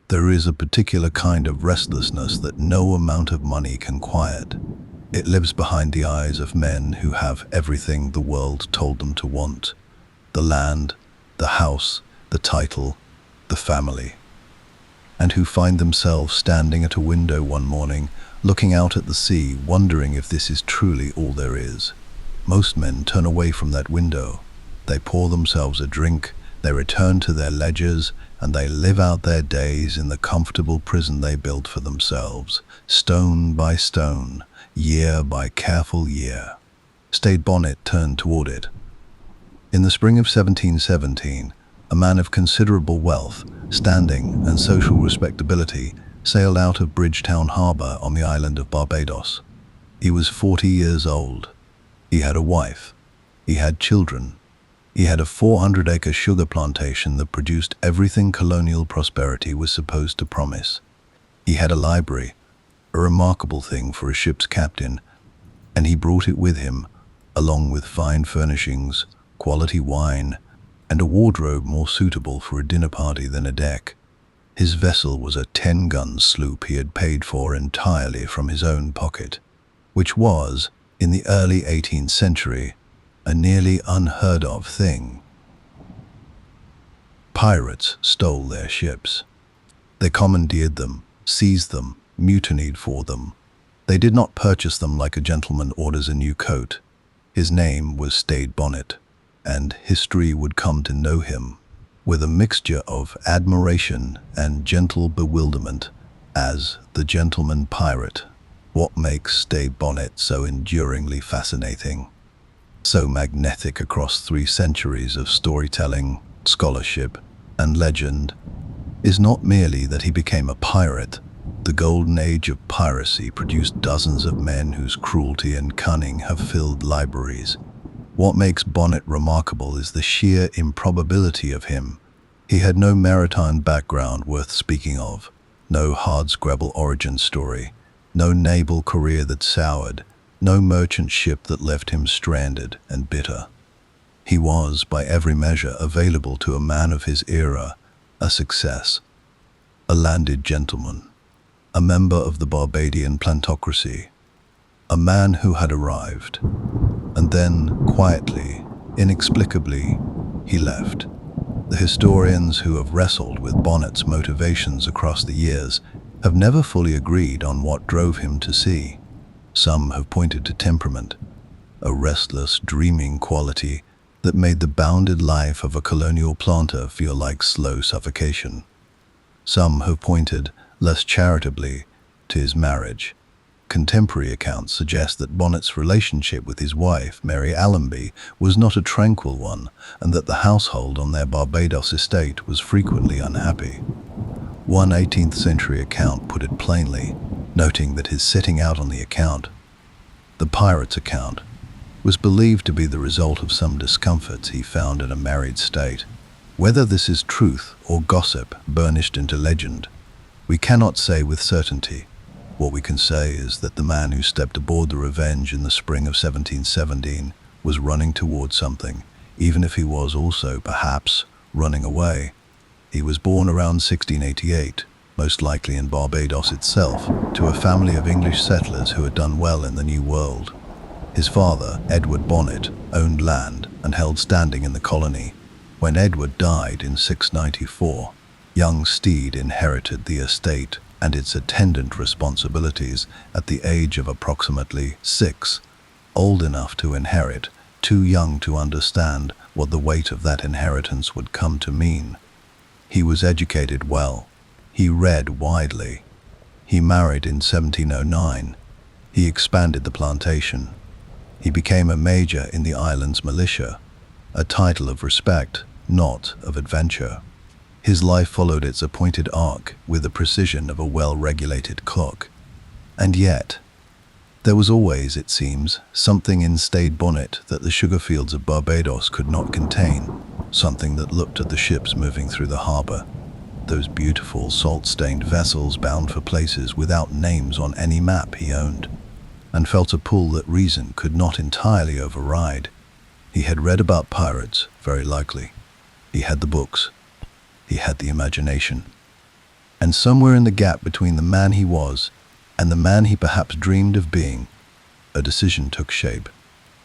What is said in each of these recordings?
There is a particular kind of restlessness that no amount of money can quiet. It lives behind the eyes of men who have everything the world told them to want: the land, the house, the title, the family, and who find themselves standing at a window one morning, looking out at the sea, wondering if this is truly all there is. Most men turn away from that window. They pour themselves a drink, they return to their ledgers, and they live out their days in the comfortable prison they built for themselves, stone by stone, year by careful year. Stede Bonnet turned toward it. In the spring of 1717, a man of considerable wealth, standing, and social respectability sailed out of Bridgetown Harbor on the island of Barbados. He was 40 years old. He had a wife. He had children. He had a 400-acre sugar plantation that produced everything colonial prosperity was supposed to promise. He had a library, a remarkable thing for a ship's captain, and he brought it with him, along with fine furnishings, quality wine, and a wardrobe more suitable for a dinner party than a deck. His vessel was a 10-gun sloop he had paid for entirely from his own pocket, which was, in the early 18th century, a nearly unheard-of thing. Pirates stole their ships. They commandeered them, seized them, mutinied for them. They did not purchase them like a gentleman orders a new coat. His name was Stede Bonnet, and history would come to know him with a mixture of admiration and gentle bewilderment as the gentleman pirate. What makes Stede Bonnet so enduringly fascinating, so magnetic across 3 centuries of storytelling, scholarship, and legend, is not merely that he became a pirate. The golden age of piracy produced dozens of men whose cruelty and cunning have filled libraries. What makes Bonnet remarkable is the sheer improbability of him. He had no maritime background worth speaking of, no hardscrabble origin story, no naval career that soured, no merchant ship that left him stranded and bitter. He was, by every measure available to a man of his era, a success, a landed gentleman, a member of the Barbadian plantocracy, a man who had arrived, and then, quietly, inexplicably, he left. The historians who have wrestled with Bonnet's motivations across the years have never fully agreed on what drove him to sea. Some have pointed to temperament, a restless, dreaming quality that made the bounded life of a colonial planter feel like slow suffocation. Some have pointed, less charitably, to his marriage. Contemporary accounts suggest that Bonnet's relationship with his wife, Mary Allenby, was not a tranquil one, and that the household on their Barbados estate was frequently unhappy. One 18th century account put it plainly, noting that his setting out on the account, the pirate's account, was believed to be the result of some discomforts he found in a married state. Whether this is truth or gossip burnished into legend, we cannot say with certainty. What we can say is that the man who stepped aboard the Revenge in the spring of 1717 was running toward something, even if he was also, perhaps, running away. He was born around 1688, most likely in Barbados itself, to a family of English settlers who had done well in the New World. His father, Edward Bonnet, owned land and held standing in the colony. When Edward died in 694, young Stede inherited the estate and its attendant responsibilities at the age of approximately 6, old enough to inherit, too young to understand what the weight of that inheritance would come to mean. He was educated well. He read widely. He married in 1709. He expanded the plantation. He became a major in the island's militia, a title of respect, not of adventure. His life followed its appointed arc with the precision of a well-regulated clock. And yet, there was always, it seems, something in Stede Bonnet that the sugar fields of Barbados could not contain, something that looked at the ships moving through the harbor, those beautiful salt-stained vessels bound for places without names on any map he owned, and felt a pull that reason could not entirely override. He had read about pirates, very likely. He had the books. He had the imagination. And somewhere in the gap between the man he was and the man he perhaps dreamed of being, a decision took shape.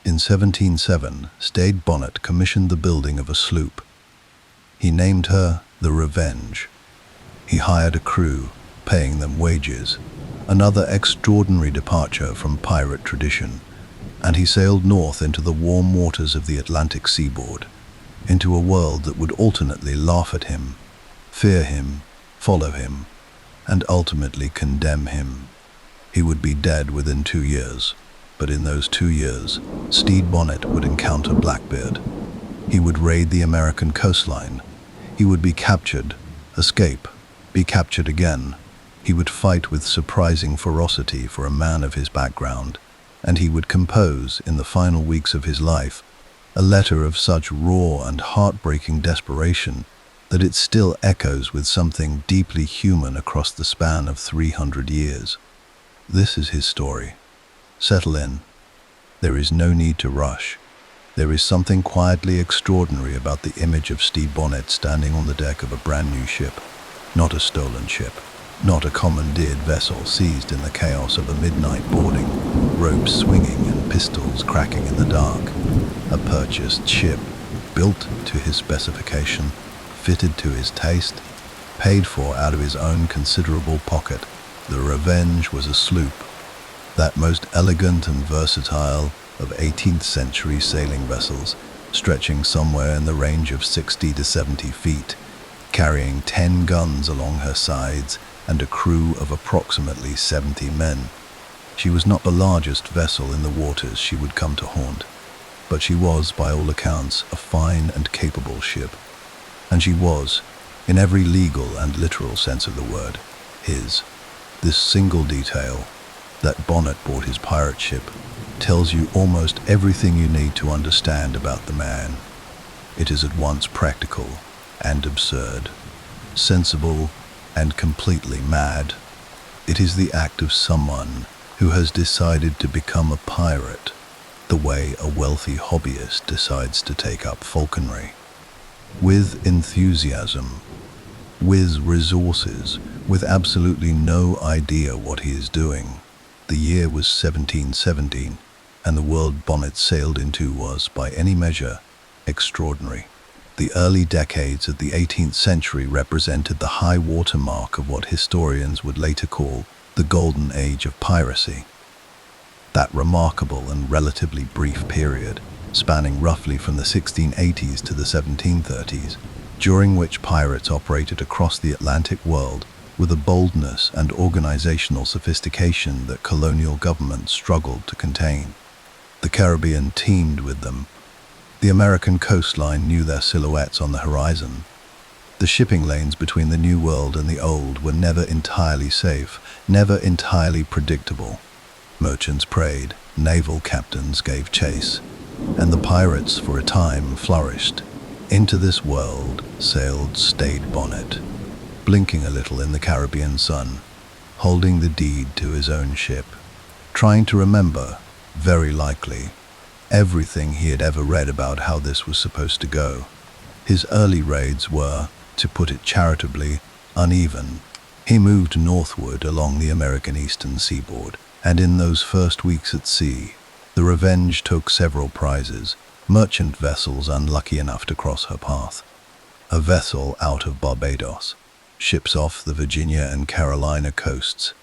In 1707, Stede Bonnet commissioned the building of a sloop. He named her the Revenge. He hired a crew, paying them wages, another extraordinary departure from pirate tradition, and he sailed north into the warm waters of the Atlantic seaboard, into a world that would alternately laugh at him, fear him, follow him, and ultimately condemn him. He would be dead within 2 years, but in those 2 years, Stede Bonnet would encounter Blackbeard. He would raid the American coastline. He would be captured, escape, be captured again. He would fight with surprising ferocity for a man of his background, and he would compose, in the final weeks of his life, a letter of such raw and heartbreaking desperation that it still echoes with something deeply human across the span of 300 years. This is his story. Settle in. There is no need to rush. There is something quietly extraordinary about the image of Stede Bonnet standing on the deck of a brand new ship. Not a stolen ship, not a commandeered vessel seized in the chaos of a midnight boarding, ropes swinging and pistols cracking in the dark. A purchased ship, built to his specification, fitted to his taste, paid for out of his own considerable pocket. The Revenge was a sloop, that most elegant and versatile of 18th century sailing vessels, stretching somewhere in the range of 60 to 70 feet, carrying 10 guns along her sides and a crew of approximately 70 men. She was not the largest vessel in the waters she would come to haunt, but she was, by all accounts, a fine and capable ship. And she was, in every legal and literal sense of the word, his. This single detail, that Bonnet bought his pirate ship, tells you almost everything you need to understand about the man. It is at once practical and absurd, sensible and completely mad. It is the act of someone who has decided to become a pirate, the way a wealthy hobbyist decides to take up falconry. With enthusiasm, with resources, with absolutely no idea what he is doing. The year was 1717, and the world Bonnet sailed into was, by any measure, extraordinary. The early decades of the 18th century represented the high water mark of what historians would later call the golden age of piracy. That remarkable and relatively brief period, spanning roughly from the 1680s to the 1730s, during which pirates operated across the Atlantic world with a boldness and organizational sophistication that colonial governments struggled to contain. The Caribbean teemed with them. The American coastline knew their silhouettes on the horizon. The shipping lanes between the New World and the Old were never entirely safe, never entirely predictable. Merchants preyed, naval captains gave chase, and the pirates for a time flourished. Into this world sailed Stede Bonnet, blinking a little in the Caribbean sun, holding the deed to his own ship, trying to remember, very likely, everything he had ever read about how this was supposed to go. His early raids were, to put it charitably, uneven. He moved northward along the American eastern seaboard, and in those first weeks at sea, the Revenge took several prizes, merchant vessels unlucky enough to cross her path. A vessel out of Barbados, ships off the Virginia and Carolina coasts.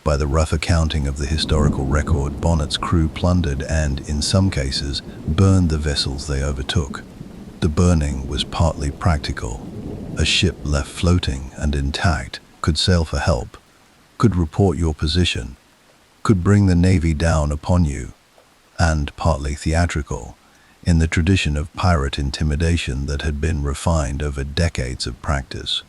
By the rough accounting of the historical record, Bonnet's crew plundered and, in some cases, burned the vessels they overtook. The burning was partly practical. A ship left floating and intact could sail for help, could report your position, could bring the Navy down upon you, and partly theatrical, in the tradition of pirate intimidation that had been refined over decades of practice.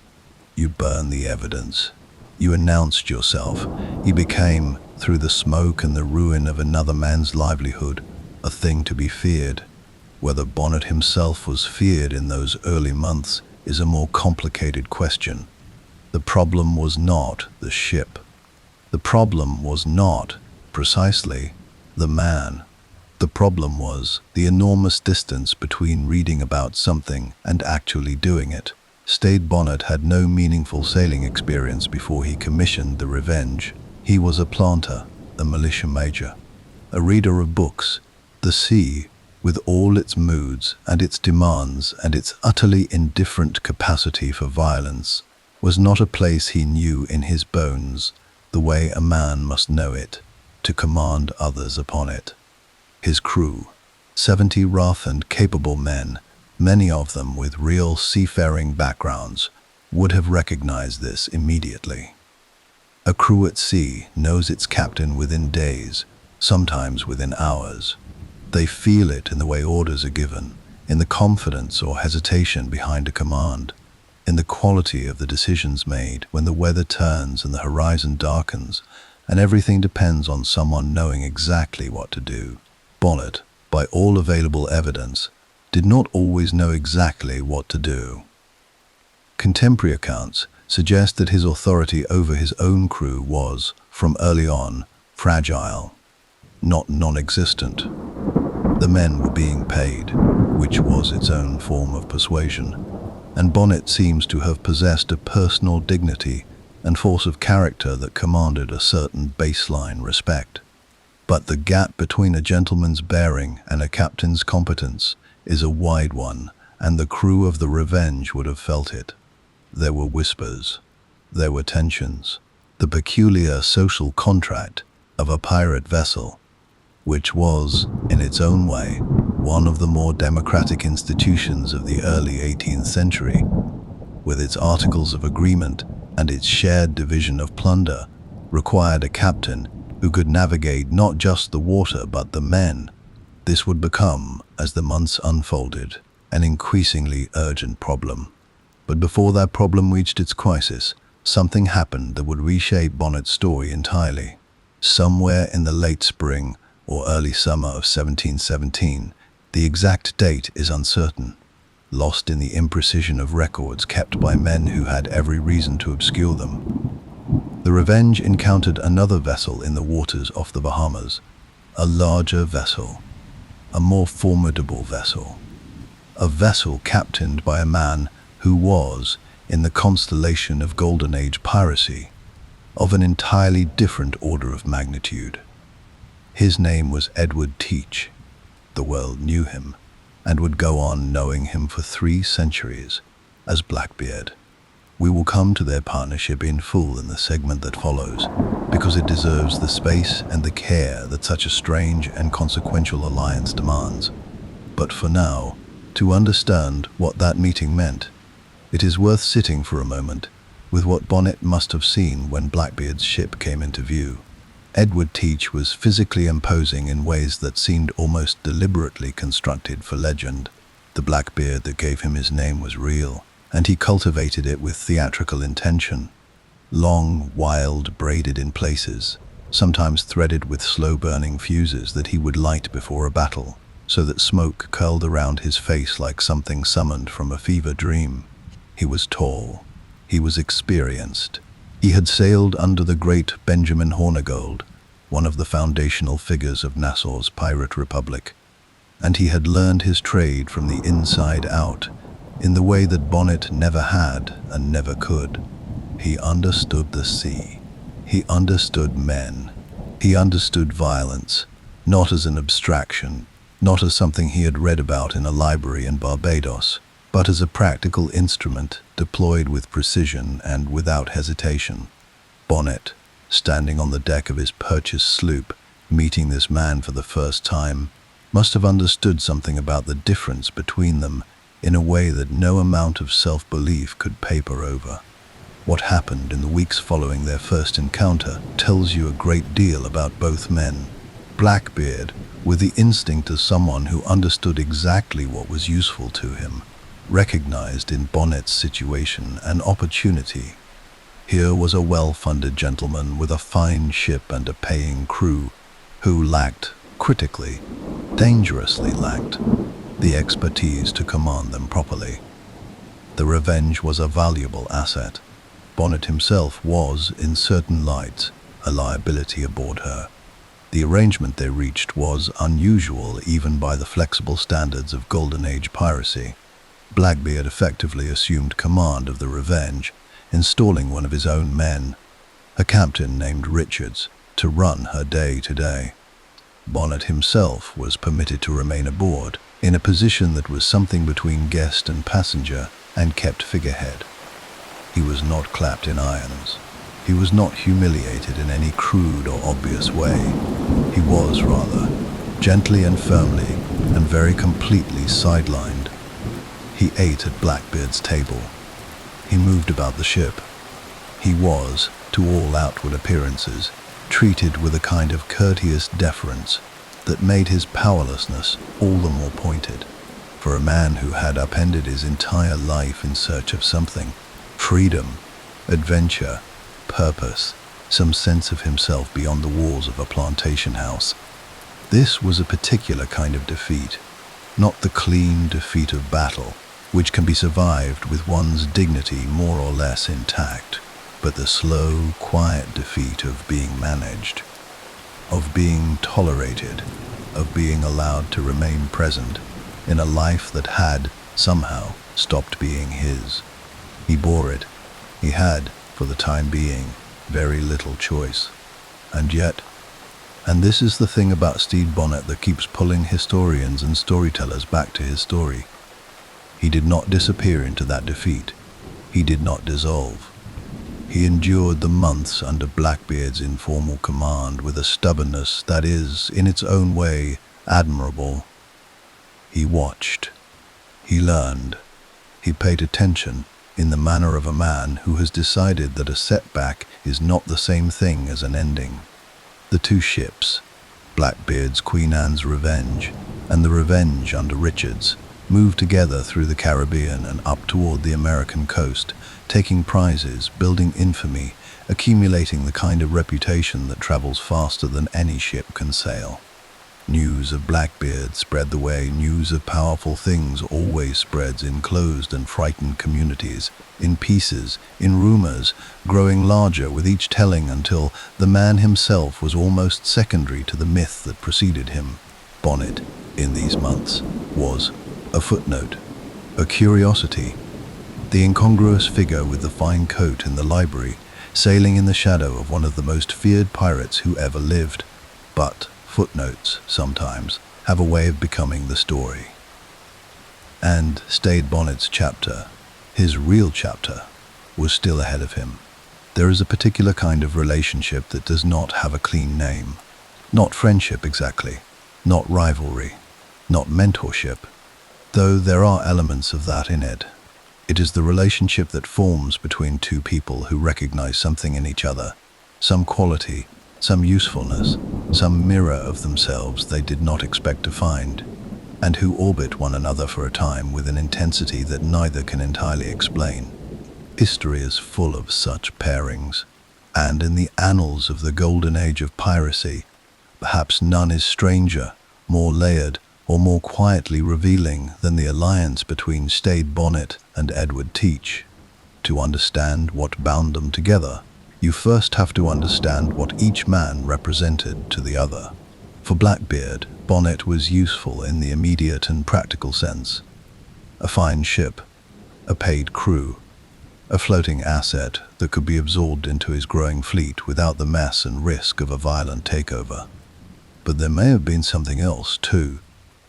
You burned the evidence. You announced yourself. You became, through the smoke and the ruin of another man's livelihood, a thing to be feared. Whether Bonnet himself was feared in those early months is a more complicated question. The problem was not the ship. The problem was not, precisely, the man. The problem was the enormous distance between reading about something and actually doing it. Stede Bonnet had no meaningful sailing experience before he commissioned the Revenge. He was a planter, a militia major, a reader of books. The sea, with all its moods and its demands and its utterly indifferent capacity for violence, was not a place he knew in his bones the way a man must know it to command others upon it. His crew, 70 rough and capable men, many of them with real seafaring backgrounds, would have recognized this immediately. A crew at sea knows its captain within days, sometimes within hours. They feel it in the way orders are given, in the confidence or hesitation behind a command, in the quality of the decisions made when the weather turns and the horizon darkens, and everything depends on someone knowing exactly what to do. Bonnet, by all available evidence, did not always know exactly what to do. Contemporary accounts suggest that his authority over his own crew was, from early on, fragile, not non-existent. The men were being paid, which was its own form of persuasion, and Bonnet seems to have possessed a personal dignity and force of character that commanded a certain baseline respect. But the gap between a gentleman's bearing and a captain's competence is a wide one, and the crew of the Revenge would have felt it. There were whispers, there were tensions, the peculiar social contract of a pirate vessel, which was, in its own way, one of the more democratic institutions of the early 18th century, with its articles of agreement and its shared division of plunder, required a captain who could navigate not just the water but the men. This would become, as the months unfolded, an increasingly urgent problem. But before that problem reached its crisis, something happened that would reshape Bonnet's story entirely. Somewhere in the late spring or early summer of 1717, the exact date is uncertain, lost in the imprecision of records kept by men who had every reason to obscure them. The Revenge encountered another vessel in the waters off the Bahamas, a larger vessel, a more formidable vessel, a vessel captained by a man who was, in the constellation of Golden Age piracy, of an entirely different order of magnitude. His name was Edward Teach. The world knew him, and would go on knowing him for 3 centuries, as Blackbeard. We will come to their partnership in full in the segment that follows, because it deserves the space and the care that such a strange and consequential alliance demands. But for now, to understand what that meeting meant, it is worth sitting for a moment with what Bonnet must have seen when Blackbeard's ship came into view. Edward Teach was physically imposing in ways that seemed almost deliberately constructed for legend. The Blackbeard that gave him his name was real, and he cultivated it with theatrical intention. Long, wild, braided in places, sometimes threaded with slow-burning fuses that he would light before a battle, so that smoke curled around his face like something summoned from a fever dream. He was tall. He was experienced. He had sailed under the great Benjamin Hornigold, one of the foundational figures of Nassau's pirate republic, and he had learned his trade from the inside out, in the way that Bonnet never had and never could. He understood the sea. He understood men. He understood violence, not as an abstraction, not as something he had read about in a library in Barbados, but as a practical instrument deployed with precision and without hesitation. Bonnet, standing on the deck of his purchased sloop, meeting this man for the first time, must have understood something about the difference between them in a way that no amount of self-belief could paper over. What happened in the weeks following their first encounter tells you a great deal about both men. Blackbeard, with the instinct of someone who understood exactly what was useful to him, recognized in Bonnet's situation an opportunity. Here was a well-funded gentleman with a fine ship and a paying crew who lacked, critically, dangerously lacked, the expertise to command them properly. The Revenge was a valuable asset. Bonnet himself was, in certain lights, a liability aboard her. The arrangement they reached was unusual even by the flexible standards of Golden Age piracy. Blackbeard effectively assumed command of the Revenge, installing one of his own men, a captain named Richards, to run her day-to-day. Bonnet himself was permitted to remain aboard, in a position that was something between guest and passenger, and kept figurehead. He was not clapped in irons. He was not humiliated in any crude or obvious way. He was, rather, gently and firmly, and very completely sidelined. He ate at Blackbeard's table. He moved about the ship. He was, to all outward appearances, treated with a kind of courteous deference that made his powerlessness all the more pointed. For a man who had upended his entire life in search of something, freedom, adventure, purpose, some sense of himself beyond the walls of a plantation house, this was a particular kind of defeat, not the clean defeat of battle, which can be survived with one's dignity more or less intact, but the slow, quiet defeat of being managed, of being tolerated, of being allowed to remain present in a life that had, somehow, stopped being his. He bore it. He had, for the time being, very little choice. And yet, and this is the thing about Stede Bonnet that keeps pulling historians and storytellers back to his story, he did not disappear into that defeat. He did not dissolve. He endured the months under Blackbeard's informal command with a stubbornness that is, in its own way, admirable. He watched. He learned. He paid attention in the manner of a man who has decided that a setback is not the same thing as an ending. The two ships, Blackbeard's Queen Anne's Revenge and the Revenge under Richards, moved together through the Caribbean and up toward the American coast, taking prizes, building infamy, accumulating the kind of reputation that travels faster than any ship can sail. News of Blackbeard spread the way news of powerful things always spreads in closed and frightened communities, in pieces, in rumors, growing larger with each telling until the man himself was almost secondary to the myth that preceded him. Bonnet, in these months, was a footnote, a curiosity, the incongruous figure with the fine coat in the library, sailing in the shadow of one of the most feared pirates who ever lived. But footnotes, sometimes, have a way of becoming the story. And Stede Bonnet's chapter, his real chapter, was still ahead of him. There is a particular kind of relationship that does not have a clean name. Not friendship exactly, not rivalry, not mentorship, though there are elements of that in it. It is the relationship that forms between two people who recognize something in each other, some quality, some usefulness, some mirror of themselves they did not expect to find, and who orbit one another for a time with an intensity that neither can entirely explain. History is full of such pairings, and in the annals of the golden age of piracy, perhaps none is stranger, more layered, or more quietly revealing than the alliance between Stede Bonnet and Edward Teach. To understand what bound them together, you first have to understand what each man represented to the other. For Blackbeard, Bonnet was useful in the immediate and practical sense. A fine ship, a paid crew, a floating asset that could be absorbed into his growing fleet without the mess and risk of a violent takeover. But there may have been something else, too,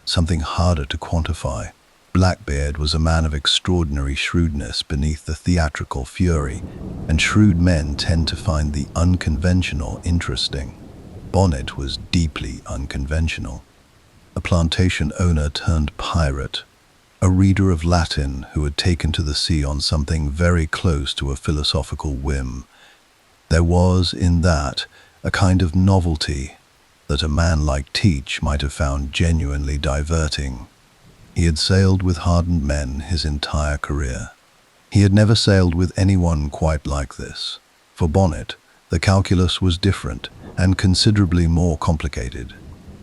something harder to quantify. Blackbeard was a man of extraordinary shrewdness beneath the theatrical fury, and shrewd men tend to find the unconventional interesting. Bonnet was deeply unconventional. A plantation owner turned pirate, a reader of Latin who had taken to the sea on something very close to a philosophical whim. There was, in that, a kind of novelty that a man like Teach might have found genuinely diverting. He had sailed with hardened men his entire career. He had never sailed with anyone quite like this. For Bonnet, the calculus was different and considerably more complicated.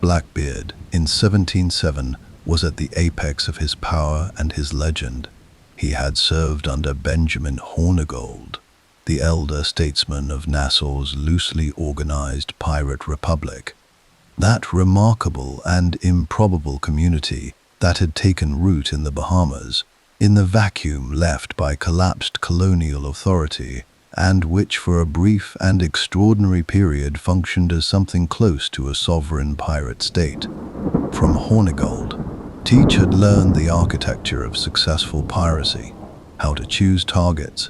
Blackbeard, in 1707, was at the apex of his power and his legend. He had served under Benjamin Hornigold, the elder statesman of Nassau's loosely organized pirate republic. That remarkable and improbable community that had taken root in the Bahamas, in the vacuum left by collapsed colonial authority, and which for a brief and extraordinary period functioned as something close to a sovereign pirate state. From Hornigold, Teach had learned the architecture of successful piracy, how to choose targets,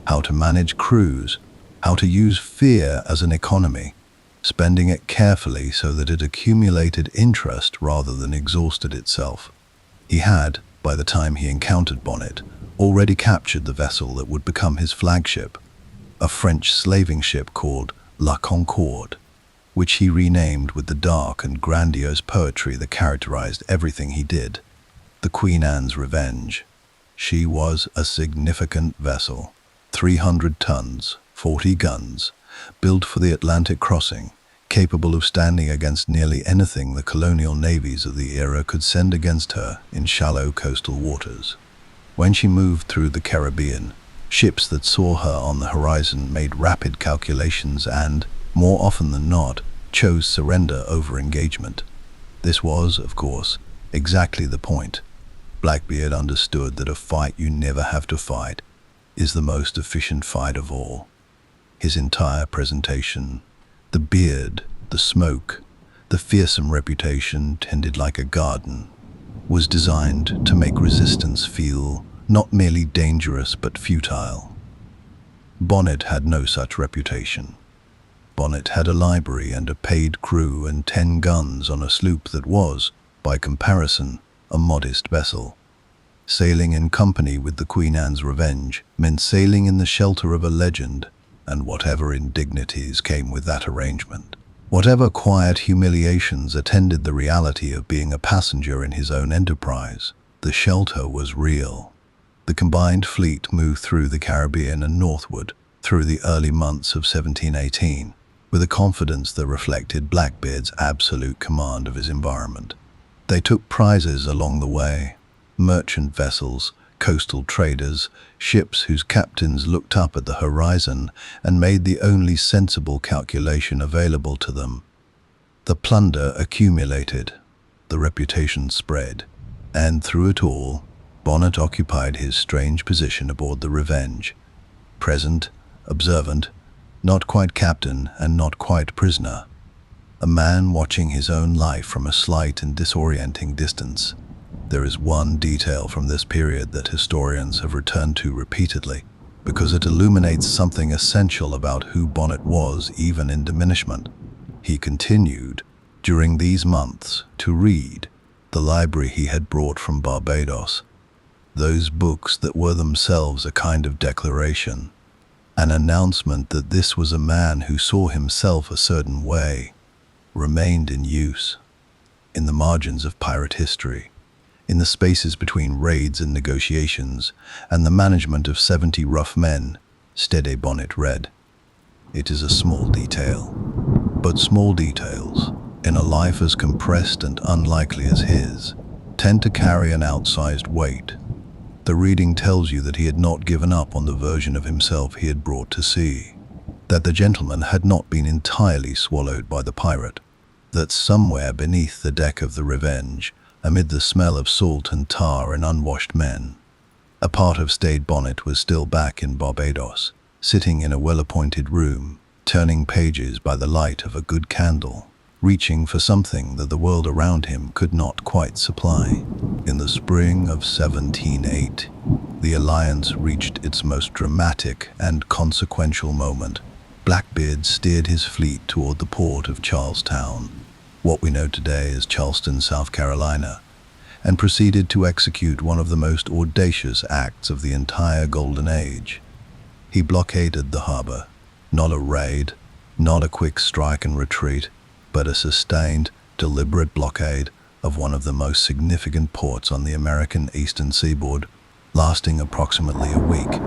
how to manage crews, how to use fear as an economy, spending it carefully so that it accumulated interest rather than exhausted itself. He had, by the time he encountered Bonnet, already captured the vessel that would become his flagship, a French slaving ship called La Concorde, which he renamed with the dark and grandiose poetry that characterized everything he did, the Queen Anne's Revenge. She was a significant vessel, 300 tons, 40 guns, built for the Atlantic crossing, capable of standing against nearly anything the colonial navies of the era could send against her in shallow coastal waters. When she moved through the Caribbean, ships that saw her on the horizon made rapid calculations and, more often than not, chose surrender over engagement. This was, of course, exactly the point. Blackbeard understood that a fight you never have to fight is the most efficient fight of all. His entire presentation, the beard, the smoke, the fearsome reputation tended like a garden, was designed to make resistance feel not merely dangerous but futile. Bonnet had no such reputation. Bonnet had a library and a paid crew and 10 guns on a sloop that was, by comparison, a modest vessel. Sailing in company with the Queen Anne's Revenge meant sailing in the shelter of a legend, and whatever indignities came with that arrangement. Whatever quiet humiliations attended the reality of being a passenger in his own enterprise, the shelter was real. The combined fleet moved through the Caribbean and northward through the early months of 1718, with a confidence that reflected Blackbeard's absolute command of his environment. They took prizes along the way, merchant vessels, coastal traders, ships whose captains looked up at the horizon and made the only sensible calculation available to them. The plunder accumulated, the reputation spread, and through it all, Bonnet occupied his strange position aboard the Revenge, present, observant, not quite captain and not quite prisoner, a man watching his own life from a slight and disorienting distance. There is one detail from this period that historians have returned to repeatedly, because it illuminates something essential about who Bonnet was, even in diminishment. He continued, during these months, to read the library he had brought from Barbados, those books that were themselves a kind of declaration, an announcement that this was a man who saw himself a certain way, remained in use, in the margins of pirate history, in the spaces between raids and negotiations, and the management of 70 rough men. Stede Bonnet read. It is a small detail, but small details, in a life as compressed and unlikely as his, tend to carry an outsized weight. The reading tells you that he had not given up on the version of himself he had brought to sea, that the gentleman had not been entirely swallowed by the pirate, that somewhere beneath the deck of the Revenge, amid the smell of salt and tar and unwashed men, a part of Stede Bonnet was still back in Barbados, sitting in a well-appointed room, turning pages by the light of a good candle, reaching for something that the world around him could not quite supply. In the spring of 1708, the Alliance reached its most dramatic and consequential moment. Blackbeard steered his fleet toward the port of Charlestown, what we know today as Charleston, South Carolina, and proceeded to execute one of the most audacious acts of the entire Golden Age. He blockaded the harbor, not a raid, not a quick strike and retreat, but a sustained, deliberate blockade of one of the most significant ports on the American eastern seaboard, lasting approximately a week.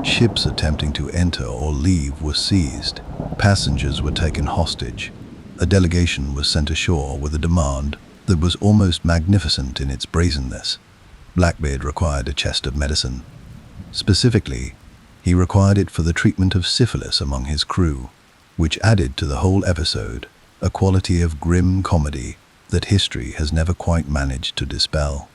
Ships attempting to enter or leave were seized, passengers were taken hostage. A delegation was sent ashore with a demand that was almost magnificent in its brazenness. Blackbeard required a chest of medicine. Specifically, he required it for the treatment of syphilis among his crew, which added to the whole episode a quality of grim comedy that history has never quite managed to dispel.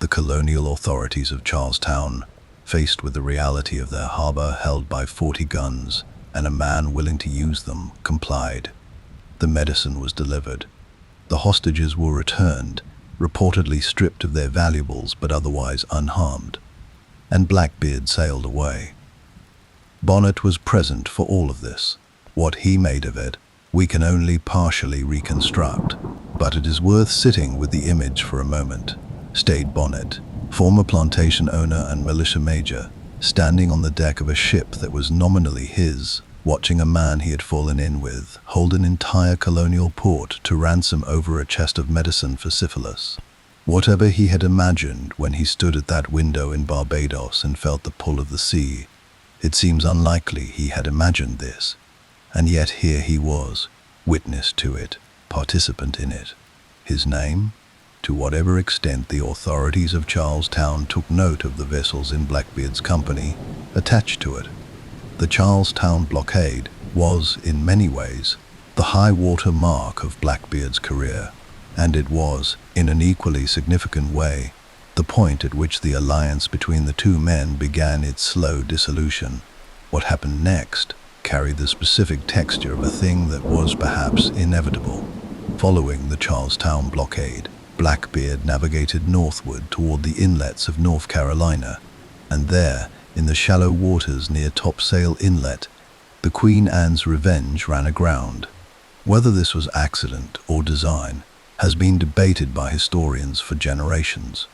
The colonial authorities of Charlestown, faced with the reality of their harbor held by 40 guns and a man willing to use them, complied. The medicine was delivered. The hostages were returned, reportedly stripped of their valuables but otherwise unharmed, and Blackbeard sailed away. Bonnet was present for all of this. What he made of it, we can only partially reconstruct, but it is worth sitting with the image for a moment. Stede Bonnet, former plantation owner and militia major, standing on the deck of a ship that was nominally his, watching a man he had fallen in with hold an entire colonial port to ransom over a chest of medicine for syphilis. Whatever he had imagined when he stood at that window in Barbados and felt the pull of the sea, it seems unlikely he had imagined this. And yet here he was, witness to it, participant in it. His name? To whatever extent the authorities of Charlestown took note of the vessels in Blackbeard's company attached to it. The Charlestown blockade was, in many ways, the high water mark of Blackbeard's career, and it was, in an equally significant way, the point at which the alliance between the two men began its slow dissolution. What happened next carried the specific texture of a thing that was perhaps inevitable. Following the Charlestown blockade, Blackbeard navigated northward toward the inlets of North Carolina, and there, in the shallow waters near Topsail Inlet, the Queen Anne's Revenge ran aground. Whether this was accident or design has been debated by historians for generations.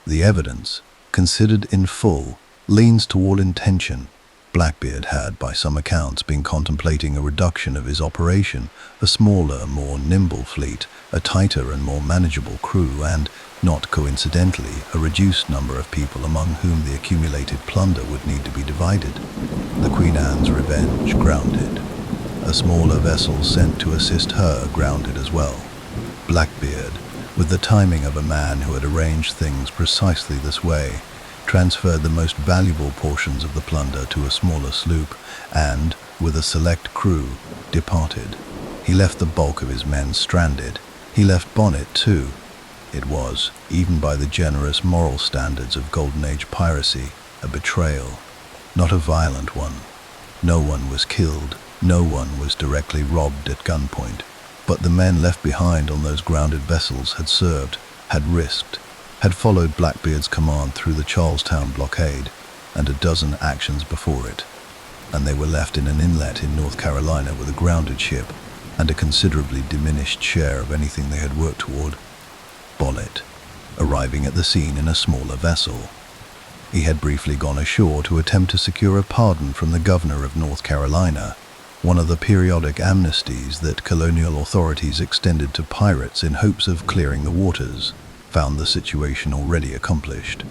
The evidence, considered in full, leans toward intention. Blackbeard had, by some accounts, been contemplating a reduction of his operation, a smaller, more nimble fleet, a tighter and more manageable crew, and, not coincidentally, a reduced number of people among whom the accumulated plunder would need to be divided. The Queen Anne's Revenge grounded. A smaller vessel sent to assist her grounded as well. Blackbeard, with the timing of a man who had arranged things precisely this way, transferred the most valuable portions of the plunder to a smaller sloop and, with a select crew, departed. He left the bulk of his men stranded. He left Bonnet too. It was, even by the generous moral standards of Golden Age piracy, a betrayal, not a violent one. No one was killed, no one was directly robbed at gunpoint, but the men left behind on those grounded vessels had served, had risked, had followed Blackbeard's command through the Charlestown blockade and a dozen actions before it, and they were left in an inlet in North Carolina with a grounded ship and a considerably diminished share of anything they had worked toward. Bonnet, arriving at the scene in a smaller vessel. He had briefly gone ashore to attempt to secure a pardon from the governor of North Carolina, one of the periodic amnesties that colonial authorities extended to pirates in hopes of clearing the waters, found the situation already accomplished.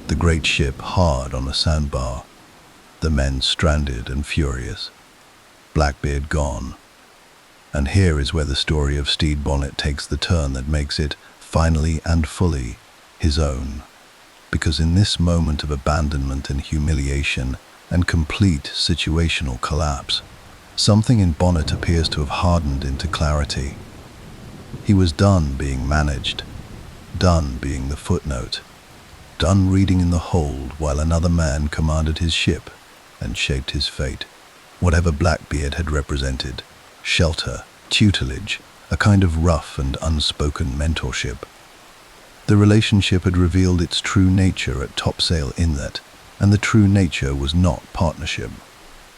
The great ship hard on a sandbar, the men stranded and furious, Blackbeard gone. And here is where the story of Stede Bonnet takes the turn that makes it, finally and fully, his own. Because in this moment of abandonment and humiliation and complete situational collapse, something in Bonnet appears to have hardened into clarity. He was done being managed, done being the footnote, done reading in the hold while another man commanded his ship and shaped his fate. Whatever Blackbeard had represented, shelter, tutelage, a kind of rough and unspoken mentorship. The relationship had revealed its true nature at Topsail Inlet, and the true nature was not partnership.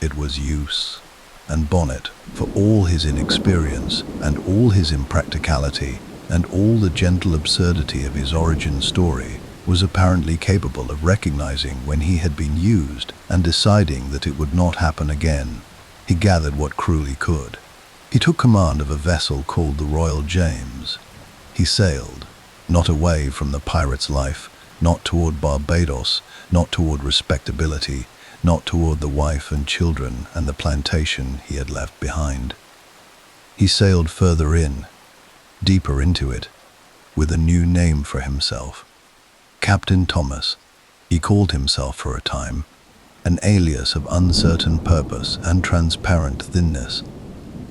It was use. And Bonnet, for all his inexperience and all his impracticality and all the gentle absurdity of his origin story, was apparently capable of recognizing when he had been used and deciding that it would not happen again. He gathered what crew he could. He took command of a vessel called the Royal James. He sailed, not away from the pirate's life, not toward Barbados, not toward respectability, not toward the wife and children and the plantation he had left behind. He sailed further in, deeper into it, with a new name for himself. Captain Thomas, he called himself for a time, an alias of uncertain purpose and transparent thinness,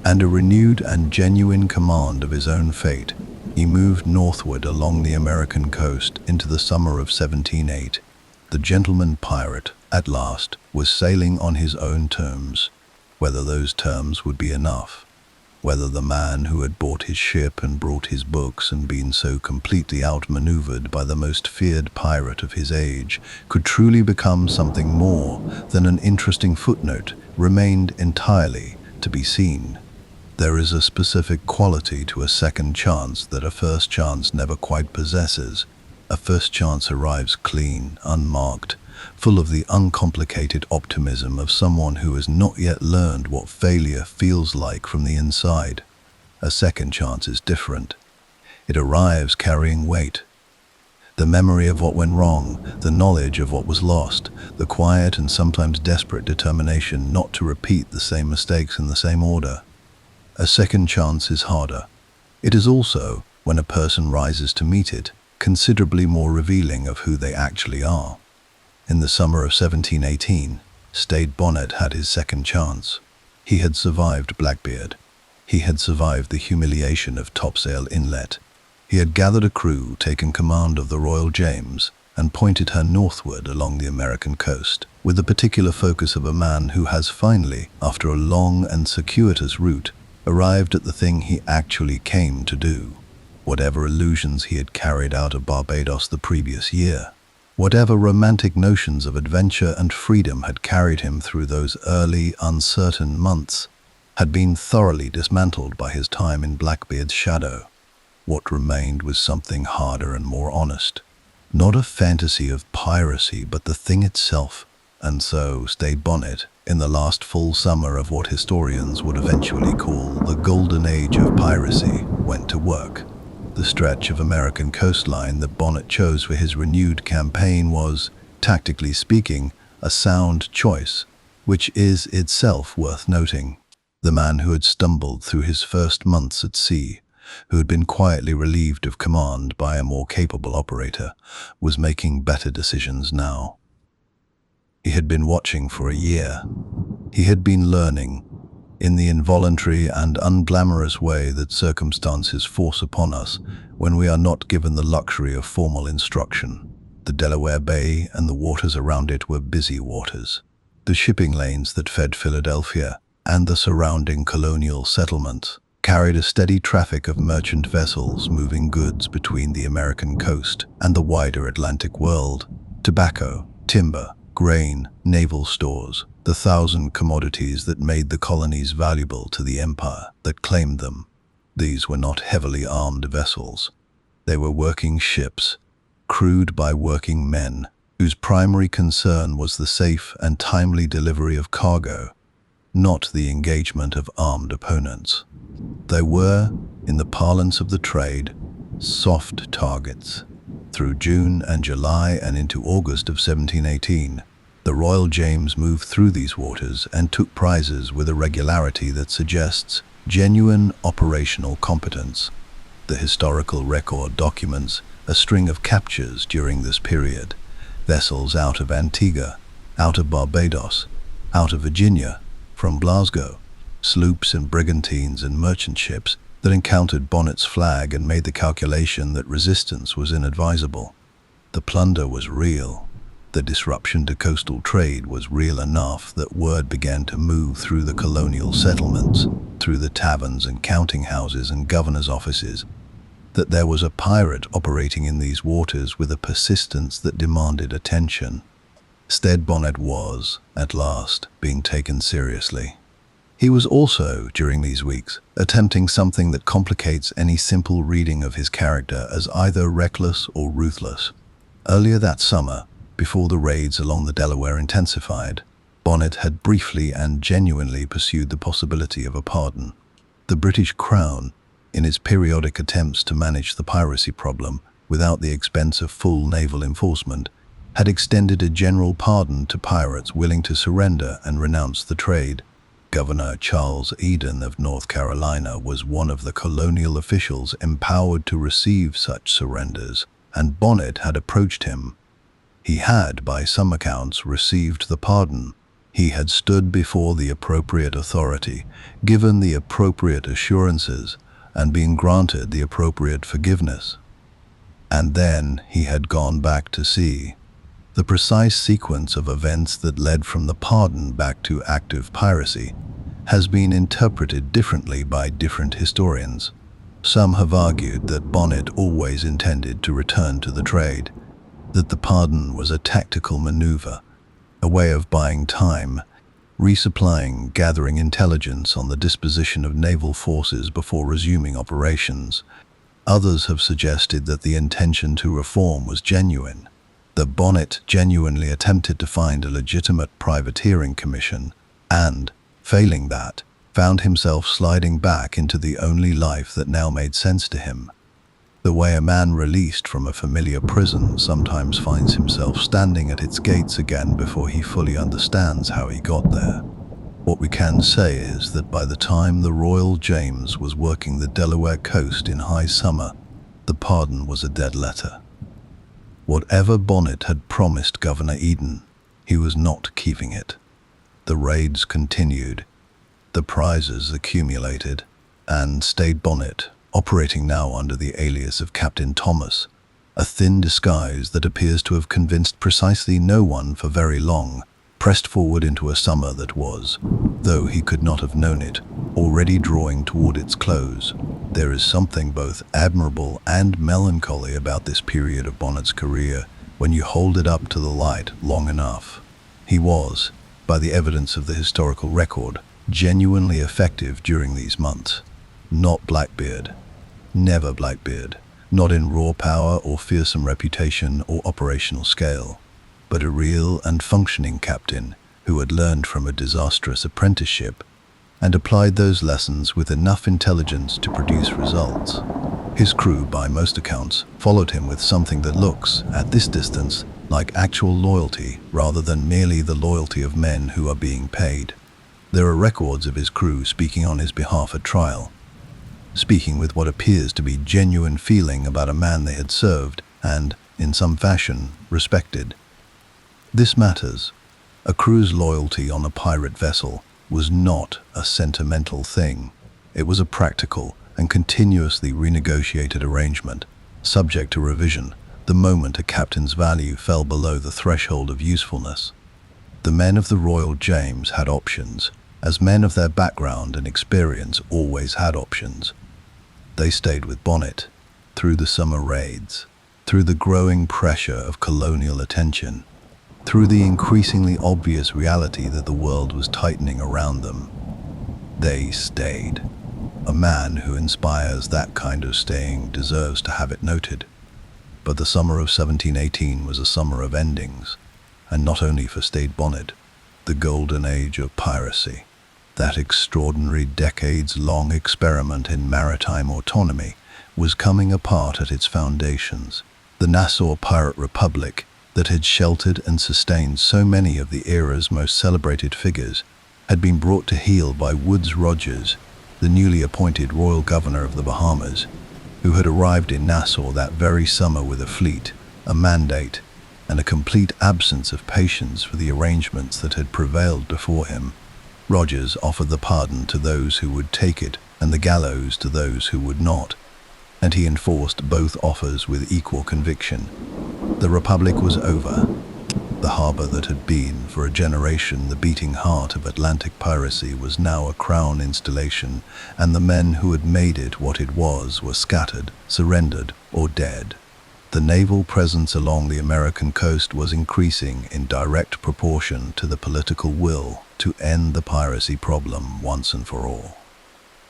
and a renewed and genuine command of his own fate. He moved northward along the American coast into the summer of 1708. The gentleman pirate, at last, was sailing on his own terms. Whether those terms would be enough, whether the man who had bought his ship and brought his books and been so completely outmaneuvered by the most feared pirate of his age could truly become something more than an interesting footnote remained entirely to be seen. There is a specific quality to a second chance that a first chance never quite possesses. A first chance arrives clean, unmarked, full of the uncomplicated optimism of someone who has not yet learned what failure feels like from the inside. A second chance is different. It arrives carrying weight. The memory of what went wrong, the knowledge of what was lost, the quiet and sometimes desperate determination not to repeat the same mistakes in the same order. A second chance is harder. It is also, when a person rises to meet it, considerably more revealing of who they actually are. In the summer of 1718, Stede Bonnet had his second chance. He had survived Blackbeard. He had survived the humiliation of Topsail Inlet. He had gathered a crew, taken command of the Royal James, and pointed her northward along the American coast, with the particular focus of a man who has finally, after a long and circuitous route, arrived at the thing he actually came to do. Whatever illusions he had carried out of Barbados the previous year, whatever romantic notions of adventure and freedom had carried him through those early, uncertain months, had been thoroughly dismantled by his time in Blackbeard's shadow. What remained was something harder and more honest. Not a fantasy of piracy, but the thing itself. And so Stede Bonnet, in the last full summer of what historians would eventually call the golden age of piracy, went to work. The stretch of American coastline that Bonnet chose for his renewed campaign was, tactically speaking, a sound choice, which is itself worth noting. The man who had stumbled through his first months at sea, who had been quietly relieved of command by a more capable operator, was making better decisions now. He had been watching for a year. He had been learning, in the involuntary and unglamorous way that circumstances force upon us when we are not given the luxury of formal instruction. The Delaware Bay and the waters around it were busy waters. The shipping lanes that fed Philadelphia and the surrounding colonial settlements carried a steady traffic of merchant vessels moving goods between the American coast and the wider Atlantic world. Tobacco, timber, grain, naval stores, the 1,000 commodities that made the colonies valuable to the empire that claimed them. These were not heavily armed vessels. They were working ships, crewed by working men, whose primary concern was the safe and timely delivery of cargo, not the engagement of armed opponents. They were, in the parlance of the trade, soft targets. Through June and July and into August of 1718, the Royal James moved through these waters and took prizes with a regularity that suggests genuine operational competence. The historical record documents a string of captures during this period, vessels out of Antigua, out of Barbados, out of Virginia, from Glasgow, sloops and brigantines and merchant ships that encountered Bonnet's flag and made the calculation that resistance was inadvisable. The plunder was real. The disruption to coastal trade was real enough that word began to move through the colonial settlements, through the taverns and counting houses and governors' offices, that there was a pirate operating in these waters with a persistence that demanded attention. Stede Bonnet was, at last, being taken seriously. He was also, during these weeks, attempting something that complicates any simple reading of his character as either reckless or ruthless. Earlier that summer, before the raids along the Delaware intensified, Bonnet had briefly and genuinely pursued the possibility of a pardon. The British Crown, in its periodic attempts to manage the piracy problem without the expense of full naval enforcement, had extended a general pardon to pirates willing to surrender and renounce the trade. Governor Charles Eden of North Carolina was one of the colonial officials empowered to receive such surrenders, and Bonnet had approached him. He had, by some accounts, received the pardon. He had stood before the appropriate authority, given the appropriate assurances, and been granted the appropriate forgiveness. And then he had gone back to sea. The precise sequence of events that led from the pardon back to active piracy has been interpreted differently by different historians. Some have argued that Bonnet always intended to return to the trade, that the pardon was a tactical maneuver, a way of buying time, resupplying, gathering intelligence on the disposition of naval forces before resuming operations. Others have suggested that the intention to reform was genuine, that Bonnet genuinely attempted to find a legitimate privateering commission and, failing that, found himself sliding back into the only life that now made sense to him. The way a man released from a familiar prison sometimes finds himself standing at its gates again before he fully understands how he got there. What we can say is that by the time the Royal James was working the Delaware coast in high summer, the pardon was a dead letter. Whatever Bonnet had promised Governor Eden, he was not keeping it. The raids continued, the prizes accumulated, and Stede Bonnet, operating now under the alias of Captain Thomas, a thin disguise that appears to have convinced precisely no one for very long, pressed forward into a summer that was, though he could not have known it, already drawing toward its close. There is something both admirable and melancholy about this period of Bonnet's career when you hold it up to the light long enough. He was, by the evidence of the historical record, genuinely effective during these months. Not Blackbeard. Never Blackbeard. Not in raw power or fearsome reputation or operational scale, but a real and functioning captain who had learned from a disastrous apprenticeship and applied those lessons with enough intelligence to produce results. His crew, by most accounts, followed him with something that looks, at this distance, like actual loyalty rather than merely the loyalty of men who are being paid. There are records of his crew speaking on his behalf at trial, speaking with what appears to be genuine feeling about a man they had served and, in some fashion, respected. This matters. A crew's loyalty on a pirate vessel was not a sentimental thing. It was a practical and continuously renegotiated arrangement, subject to revision the moment a captain's value fell below the threshold of usefulness. The men of the Royal James had options, as men of their background and experience always had options. They stayed with Bonnet through the summer raids, through the growing pressure of colonial attention, through the increasingly obvious reality that the world was tightening around them. They stayed. A man who inspires that kind of staying deserves to have it noted. But the summer of 1718 was a summer of endings, and not only for Stede Bonnet. The golden age of piracy, that extraordinary decades-long experiment in maritime autonomy, was coming apart at its foundations. The Nassau Pirate Republic, that had sheltered and sustained so many of the era's most celebrated figures, had been brought to heel by Woodes Rogers, the newly appointed royal governor of the Bahamas, who had arrived in Nassau that very summer with a fleet, a mandate, and a complete absence of patience for the arrangements that had prevailed before him. Rogers offered the pardon to those who would take it and the gallows to those who would not, and he enforced both offers with equal conviction. The Republic was over. The harbor that had been, for a generation, the beating heart of Atlantic piracy was now a crown installation, and the men who had made it what it was were scattered, surrendered, or dead. The naval presence along the American coast was increasing in direct proportion to the political will to end the piracy problem once and for all.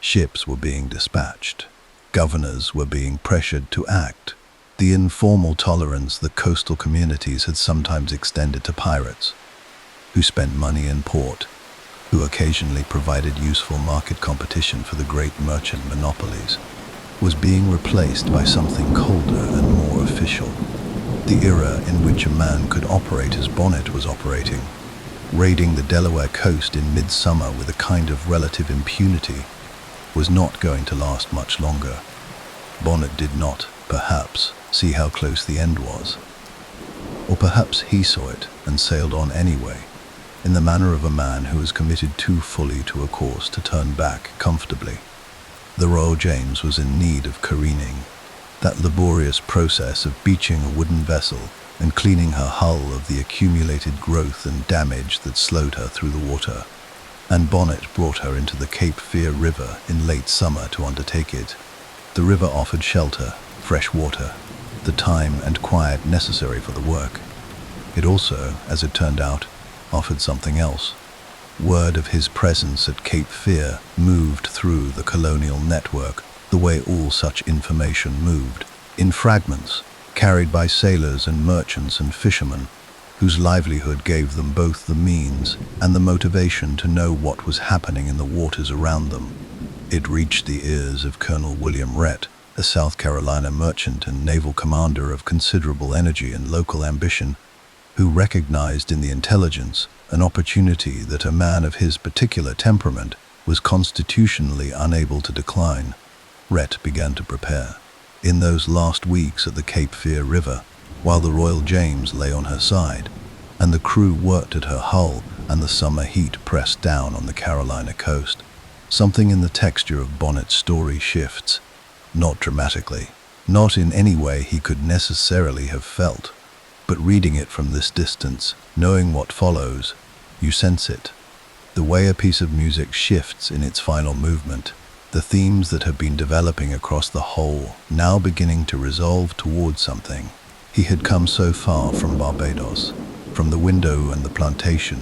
Ships were being dispatched. Governors were being pressured to act. The informal tolerance that coastal communities had sometimes extended to pirates, who spent money in port, who occasionally provided useful market competition for the great merchant monopolies, was being replaced by something colder and more official. The era in which a man could operate as Bonnet was operating, raiding the Delaware coast in midsummer with a kind of relative impunity, was not going to last much longer. Bonnet did not, perhaps, see how close the end was. Or perhaps he saw it and sailed on anyway, in the manner of a man who is committed too fully to a course to turn back comfortably. The Royal James was in need of careening, that laborious process of beaching a wooden vessel and cleaning her hull of the accumulated growth and damage that slowed her through the water. And Bonnet brought her into the Cape Fear River in late summer to undertake it. The river offered shelter, fresh water, the time and quiet necessary for the work. It also, as it turned out, offered something else. Word of his presence at Cape Fear moved through the colonial network the way all such information moved, in fragments, carried by sailors and merchants and fishermen, whose livelihood gave them both the means and the motivation to know what was happening in the waters around them. It reached the ears of Colonel William Rhett, a South Carolina merchant and naval commander of considerable energy and local ambition, who recognized in the intelligence an opportunity that a man of his particular temperament was constitutionally unable to decline. Rhett began to prepare. In those last weeks at the Cape Fear River, while the Royal James lay on her side, and the crew worked at her hull and the summer heat pressed down on the Carolina coast, something in the texture of Bonnet's story shifts, not dramatically, not in any way he could necessarily have felt, but reading it from this distance, knowing what follows, you sense it. The way a piece of music shifts in its final movement, the themes that have been developing across the whole now beginning to resolve towards something. He had come so far from Barbados, from the window and the plantation,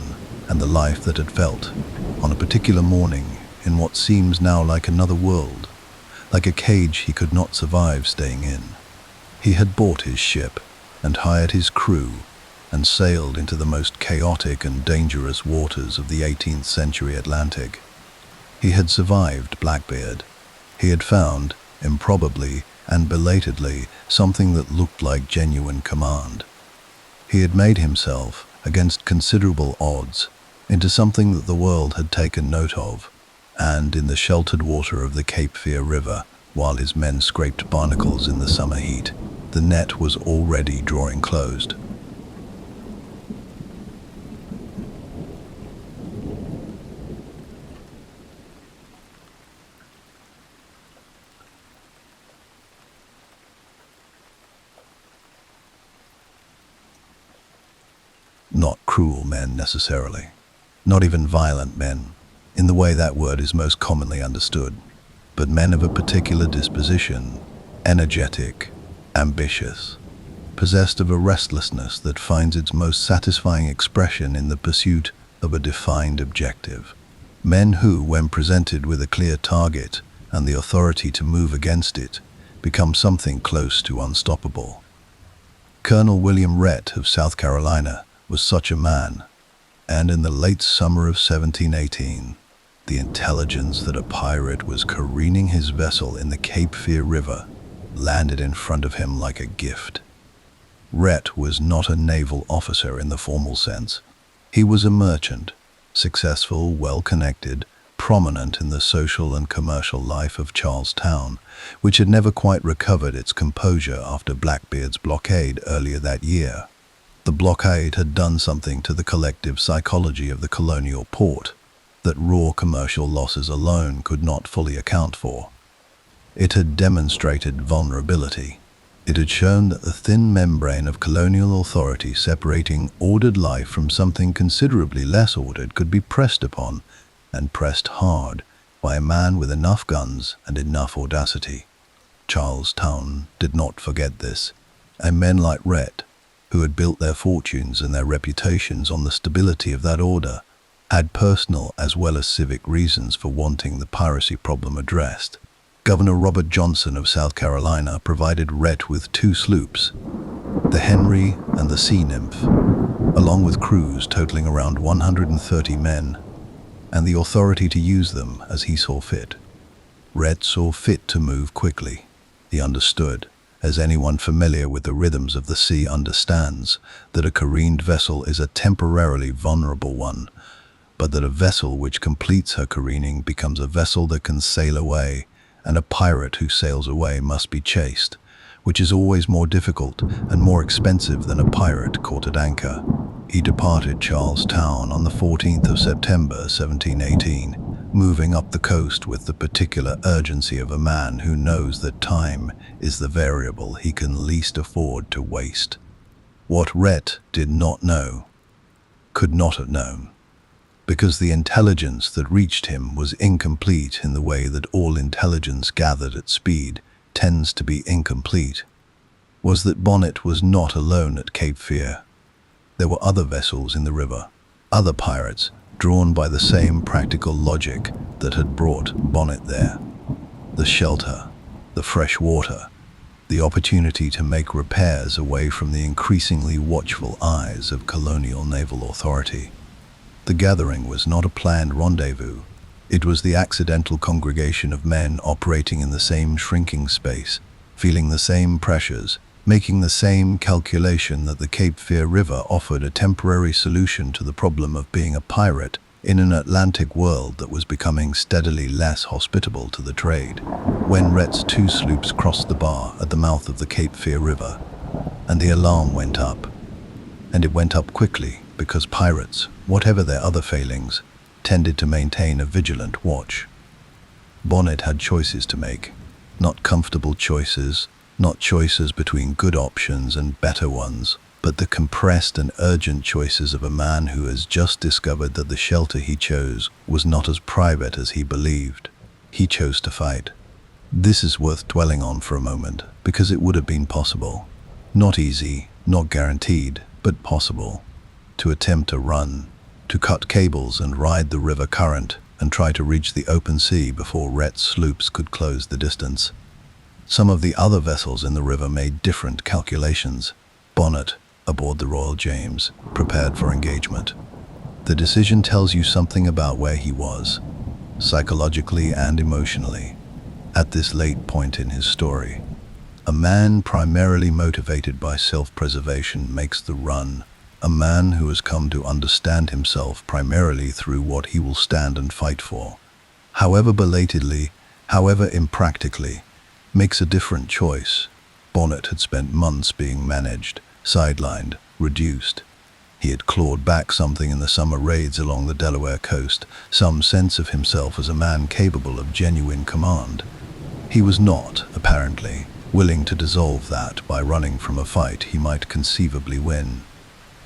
and the life that had felt, on a particular morning, in what seems now like another world, like a cage he could not survive staying in. He had bought his ship, and hired his crew, and sailed into the most chaotic and dangerous waters of the 18th century Atlantic. He had survived Blackbeard. He had found, improbably and belatedly, something that looked like genuine command. He had made himself, against considerable odds, into something that the world had taken note of, and in the sheltered water of the Cape Fear River, while his men scraped barnacles in the summer heat, the net was already drawing closed. Not cruel men necessarily, not even violent men, in the way that word is most commonly understood, but men of a particular disposition, energetic, ambitious, possessed of a restlessness that finds its most satisfying expression in the pursuit of a defined objective. Men who, when presented with a clear target and the authority to move against it, become something close to unstoppable. Colonel William Rhett of South Carolina was such a man, and in the late summer of 1718, the intelligence that a pirate was careening his vessel in the Cape Fear River landed in front of him like a gift. Rhett was not a naval officer in the formal sense. He was a merchant, successful, well-connected, prominent in the social and commercial life of Charlestown, which had never quite recovered its composure after Blackbeard's blockade earlier that year. The blockade had done something to the collective psychology of the colonial port that raw commercial losses alone could not fully account for. It had demonstrated vulnerability. It had shown that the thin membrane of colonial authority separating ordered life from something considerably less ordered could be pressed upon, and pressed hard, by a man with enough guns and enough audacity. Charlestown did not forget this, and men like Rhett, who had built their fortunes and their reputations on the stability of that order, had personal as well as civic reasons for wanting the piracy problem addressed. Governor Robert Johnson of South Carolina provided Rhett with 2 sloops, the Henry and the Sea Nymph, along with crews totaling around 130 men, and the authority to use them as he saw fit. Rhett saw fit to move quickly. He understood, as anyone familiar with the rhythms of the sea understands, that a careened vessel is a temporarily vulnerable one, but that a vessel which completes her careening becomes a vessel that can sail away, and a pirate who sails away must be chased, which is always more difficult and more expensive than a pirate caught at anchor. He departed Charlestown on the 14th of September 1718, moving up the coast with the particular urgency of a man who knows that time is the variable he can least afford to waste. What Rhett did not know, could not have known, because the intelligence that reached him was incomplete in the way that all intelligence gathered at speed tends to be incomplete, was that Bonnet was not alone at Cape Fear. There were other vessels in the river, other pirates drawn by the same practical logic that had brought Bonnet there. The shelter, the fresh water, the opportunity to make repairs away from the increasingly watchful eyes of colonial naval authority. The gathering was not a planned rendezvous. It was the accidental congregation of men operating in the same shrinking space, feeling the same pressures, making the same calculation that the Cape Fear River offered a temporary solution to the problem of being a pirate in an Atlantic world that was becoming steadily less hospitable to the trade. When Rhett's 2 sloops crossed the bar at the mouth of the Cape Fear River, and the alarm went up, and it went up quickly because pirates, whatever their other failings, tended to maintain a vigilant watch. Bonnet had choices to make, not comfortable choices, not choices between good options and better ones, but the compressed and urgent choices of a man who has just discovered that the shelter he chose was not as private as he believed. He chose to fight. This is worth dwelling on for a moment, because it would have been possible. Not easy, not guaranteed, but possible. To attempt to run, to cut cables and ride the river current and try to reach the open sea before Rhett's sloops could close the distance. Some of the other vessels in the river made different calculations. Bonnet, aboard the Royal James, prepared for engagement. The decision tells you something about where he was, psychologically and emotionally, at this late point in his story. A man primarily motivated by self-preservation makes the run. A man who has come to understand himself primarily through what he will stand and fight for, however belatedly, however impractically, makes a different choice. Bonnet had spent months being managed, sidelined, reduced. He had clawed back something in the summer raids along the Delaware coast, some sense of himself as a man capable of genuine command. He was not, apparently, willing to dissolve that by running from a fight he might conceivably win.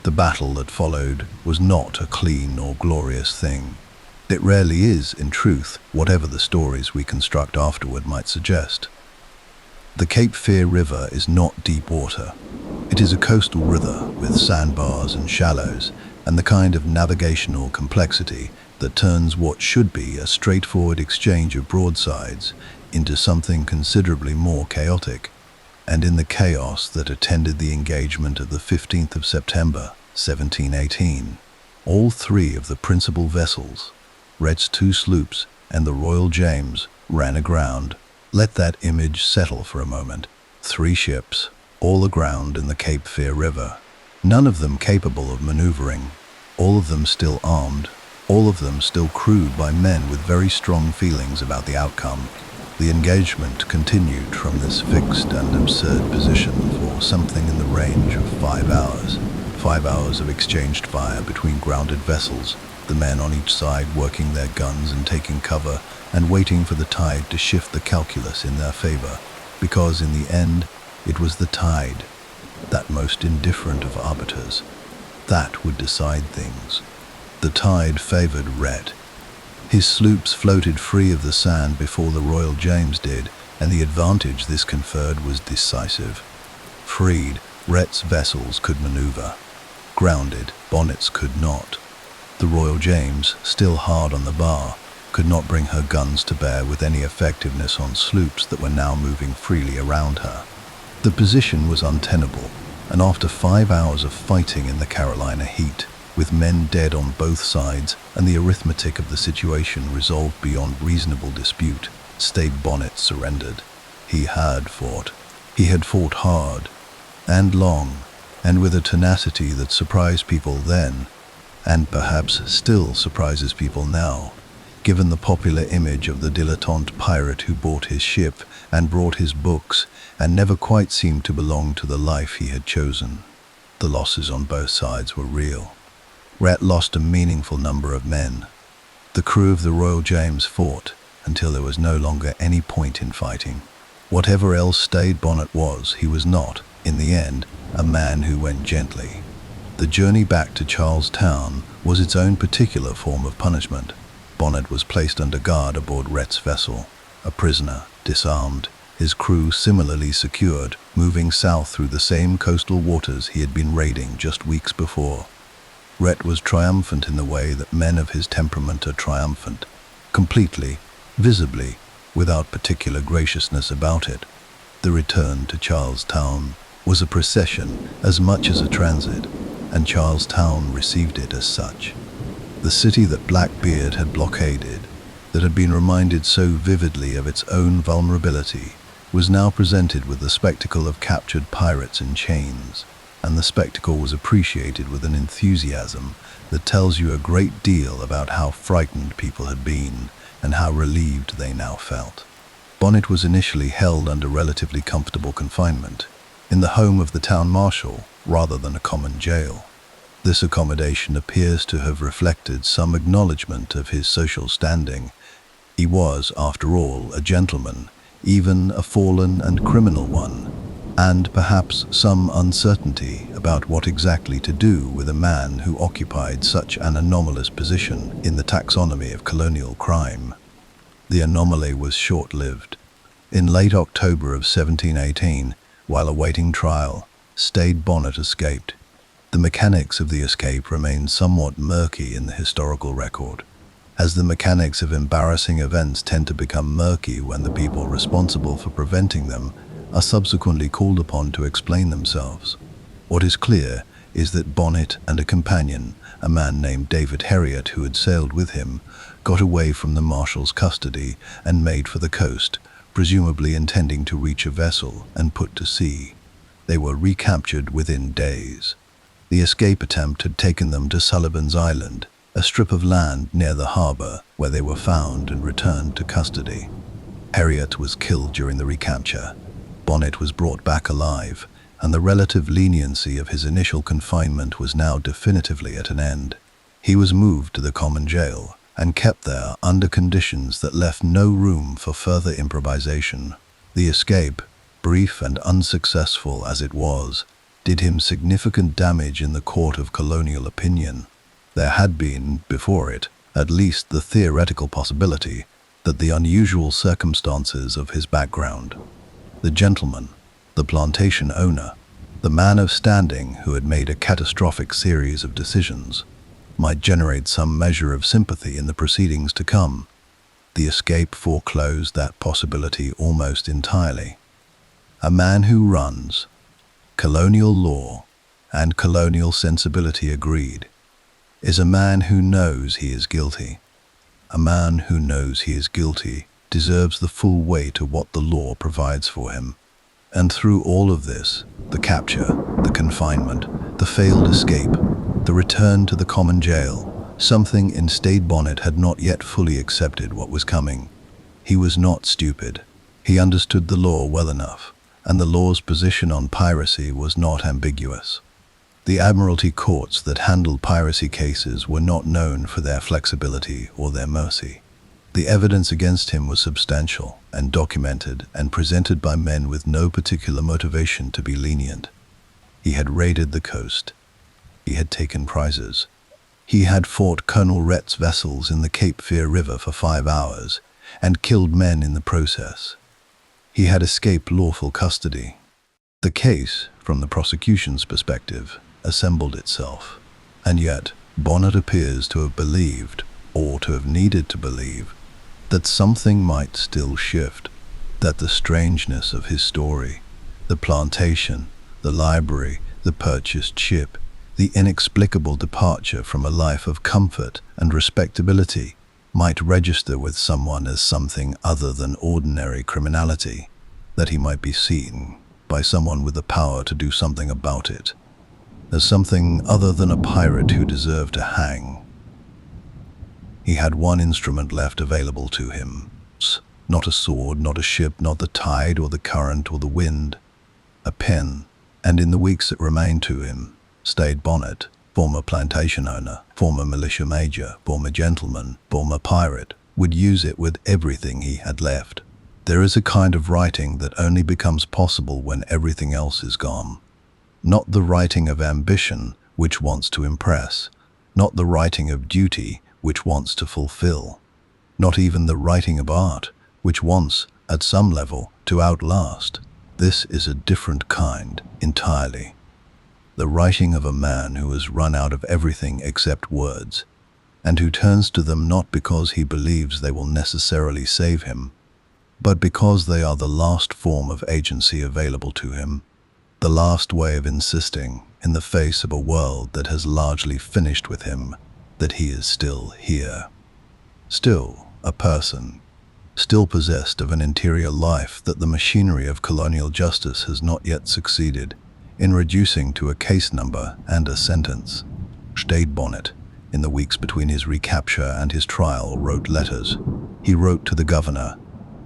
The battle that followed was not a clean or glorious thing. It rarely is, in truth, whatever the stories we construct afterward might suggest. The Cape Fear River is not deep water. It is a coastal river with sandbars and shallows, and the kind of navigational complexity that turns what should be a straightforward exchange of broadsides into something considerably more chaotic. And in the chaos that attended the engagement of the 15th of September, 1718, all 3 of the principal vessels, Rhett's 2 sloops and the Royal James, ran aground. Let that image settle for a moment. 3 ships, all aground in the Cape Fear River, none of them capable of maneuvering, all of them still armed, all of them still crewed by men with very strong feelings about the outcome. The engagement continued from this fixed and absurd position for something in the range of 5 hours. 5 hours of exchanged fire between grounded vessels, the men on each side working their guns and taking cover and waiting for the tide to shift the calculus in their favor, because in the end, it was the tide, that most indifferent of arbiters, that would decide things. The tide favored Rhett. His sloops floated free of the sand before the Royal James did, and the advantage this conferred was decisive. Freed, Rhett's vessels could maneuver. Grounded, Bonnet's could not. The Royal James, still hard on the bar, could not bring her guns to bear with any effectiveness on sloops that were now moving freely around her. The position was untenable, and after 5 hours of fighting in the Carolina heat, with men dead on both sides and the arithmetic of the situation resolved beyond reasonable dispute, Stede Bonnet surrendered. He had fought. He had fought hard, and long, and with a tenacity that surprised people then, and perhaps still surprises people now, given the popular image of the dilettante pirate who bought his ship and brought his books and never quite seemed to belong to the life he had chosen. The losses on both sides were real. Rhett lost a meaningful number of men. The crew of the Royal James fought until there was no longer any point in fighting. Whatever else Stede Bonnet was, he was not, in the end, a man who went gently. The journey back to Charlestown was its own particular form of punishment. Bonnet was placed under guard aboard Rhett's vessel, a prisoner, disarmed, his crew similarly secured, moving south through the same coastal waters he had been raiding just weeks before. Rhett was triumphant in the way that men of his temperament are triumphant, completely, visibly, without particular graciousness about it. The return to Charlestown was a procession as much as a transit, and Charlestown received it as such. The city that Blackbeard had blockaded, that had been reminded so vividly of its own vulnerability, was now presented with the spectacle of captured pirates in chains, and the spectacle was appreciated with an enthusiasm that tells you a great deal about how frightened people had been and how relieved they now felt. Bonnet was initially held under relatively comfortable confinement, in the home of the town marshal rather than a common jail. This accommodation appears to have reflected some acknowledgement of his social standing. He was, after all, a gentleman, even a fallen and criminal one, and perhaps some uncertainty about what exactly to do with a man who occupied such an anomalous position in the taxonomy of colonial crime. The anomaly was short-lived. In late October of 1718, while awaiting trial, Stede Bonnet escaped. The mechanics of the escape remain somewhat murky in the historical record, as the mechanics of embarrassing events tend to become murky when the people responsible for preventing them are subsequently called upon to explain themselves. What is clear is that Bonnet and a companion, a man named David Heriot who had sailed with him, got away from the marshal's custody and made for the coast, presumably intending to reach a vessel and put to sea. They were recaptured within days. The escape attempt had taken them to Sullivan's Island, a strip of land near the harbor where they were found and returned to custody. Heriot was killed during the recapture. Bonnet was brought back alive, and the relative leniency of his initial confinement was now definitively at an end. He was moved to the common jail and kept there under conditions that left no room for further improvisation. The escape, brief and unsuccessful as it was, did him significant damage in the court of colonial opinion. There had been, before it, at least the theoretical possibility that the unusual circumstances of his background, the gentleman, the plantation owner, the man of standing who had made a catastrophic series of decisions, might generate some measure of sympathy in the proceedings to come. The escape foreclosed that possibility almost entirely. A man who runs, colonial law and colonial sensibility agreed, is a man who knows he is guilty. A man who knows he is guilty deserves the full weight of what the law provides for him. And through all of this, the capture, the confinement, the failed escape, the return to the common jail, something in Stede Bonnet had not yet fully accepted what was coming. He was not stupid. He understood the law well enough, and the law's position on piracy was not ambiguous. The Admiralty courts that handled piracy cases were not known for their flexibility or their mercy. The evidence against him was substantial and documented and presented by men with no particular motivation to be lenient. He had raided the coast. He had taken prizes. He had fought Colonel Rhett's vessels in the Cape Fear River for 5 hours and killed men in the process. He had escaped lawful custody. The case, from the prosecution's perspective, assembled itself. And yet, Bonnet appears to have believed, or to have needed to believe, that something might still shift, that the strangeness of his story, the plantation, the library, the purchased ship, the inexplicable departure from a life of comfort and respectability might register with someone as something other than ordinary criminality, that he might be seen by someone with the power to do something about it, as something other than a pirate who deserved to hang. He had one instrument left available to him. Not a sword, not a ship, not the tide or the current or the wind. A pen, and in the weeks that remained to him, Stede Bonnet, former plantation owner, former militia major, former gentleman, former pirate, would use it with everything he had left. There is a kind of writing that only becomes possible when everything else is gone. Not the writing of ambition, which wants to impress, not the writing of duty, which wants to fulfill, not even the writing of art, which wants, at some level, to outlast. This is a different kind, entirely. The writing of a man who has run out of everything except words, and who turns to them not because he believes they will necessarily save him, but because they are the last form of agency available to him, the last way of insisting, in the face of a world that has largely finished with him, that he is still here. Still a person, still possessed of an interior life that the machinery of colonial justice has not yet succeeded in reducing to a case number and a sentence. Stede Bonnet, in the weeks between his recapture and his trial, wrote letters. He wrote to the governor.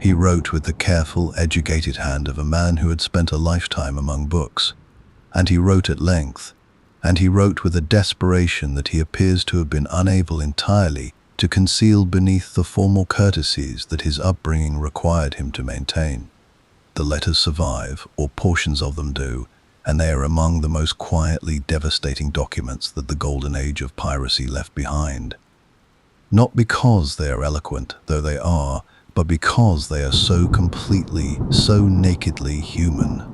He wrote with the careful, educated hand of a man who had spent a lifetime among books. And he wrote at length. And he wrote with a desperation that he appears to have been unable entirely to conceal beneath the formal courtesies that his upbringing required him to maintain. The letters survive, or portions of them do, and they are among the most quietly devastating documents that the golden age of piracy left behind. Not because they are eloquent, though they are, but because they are so completely, so nakedly human.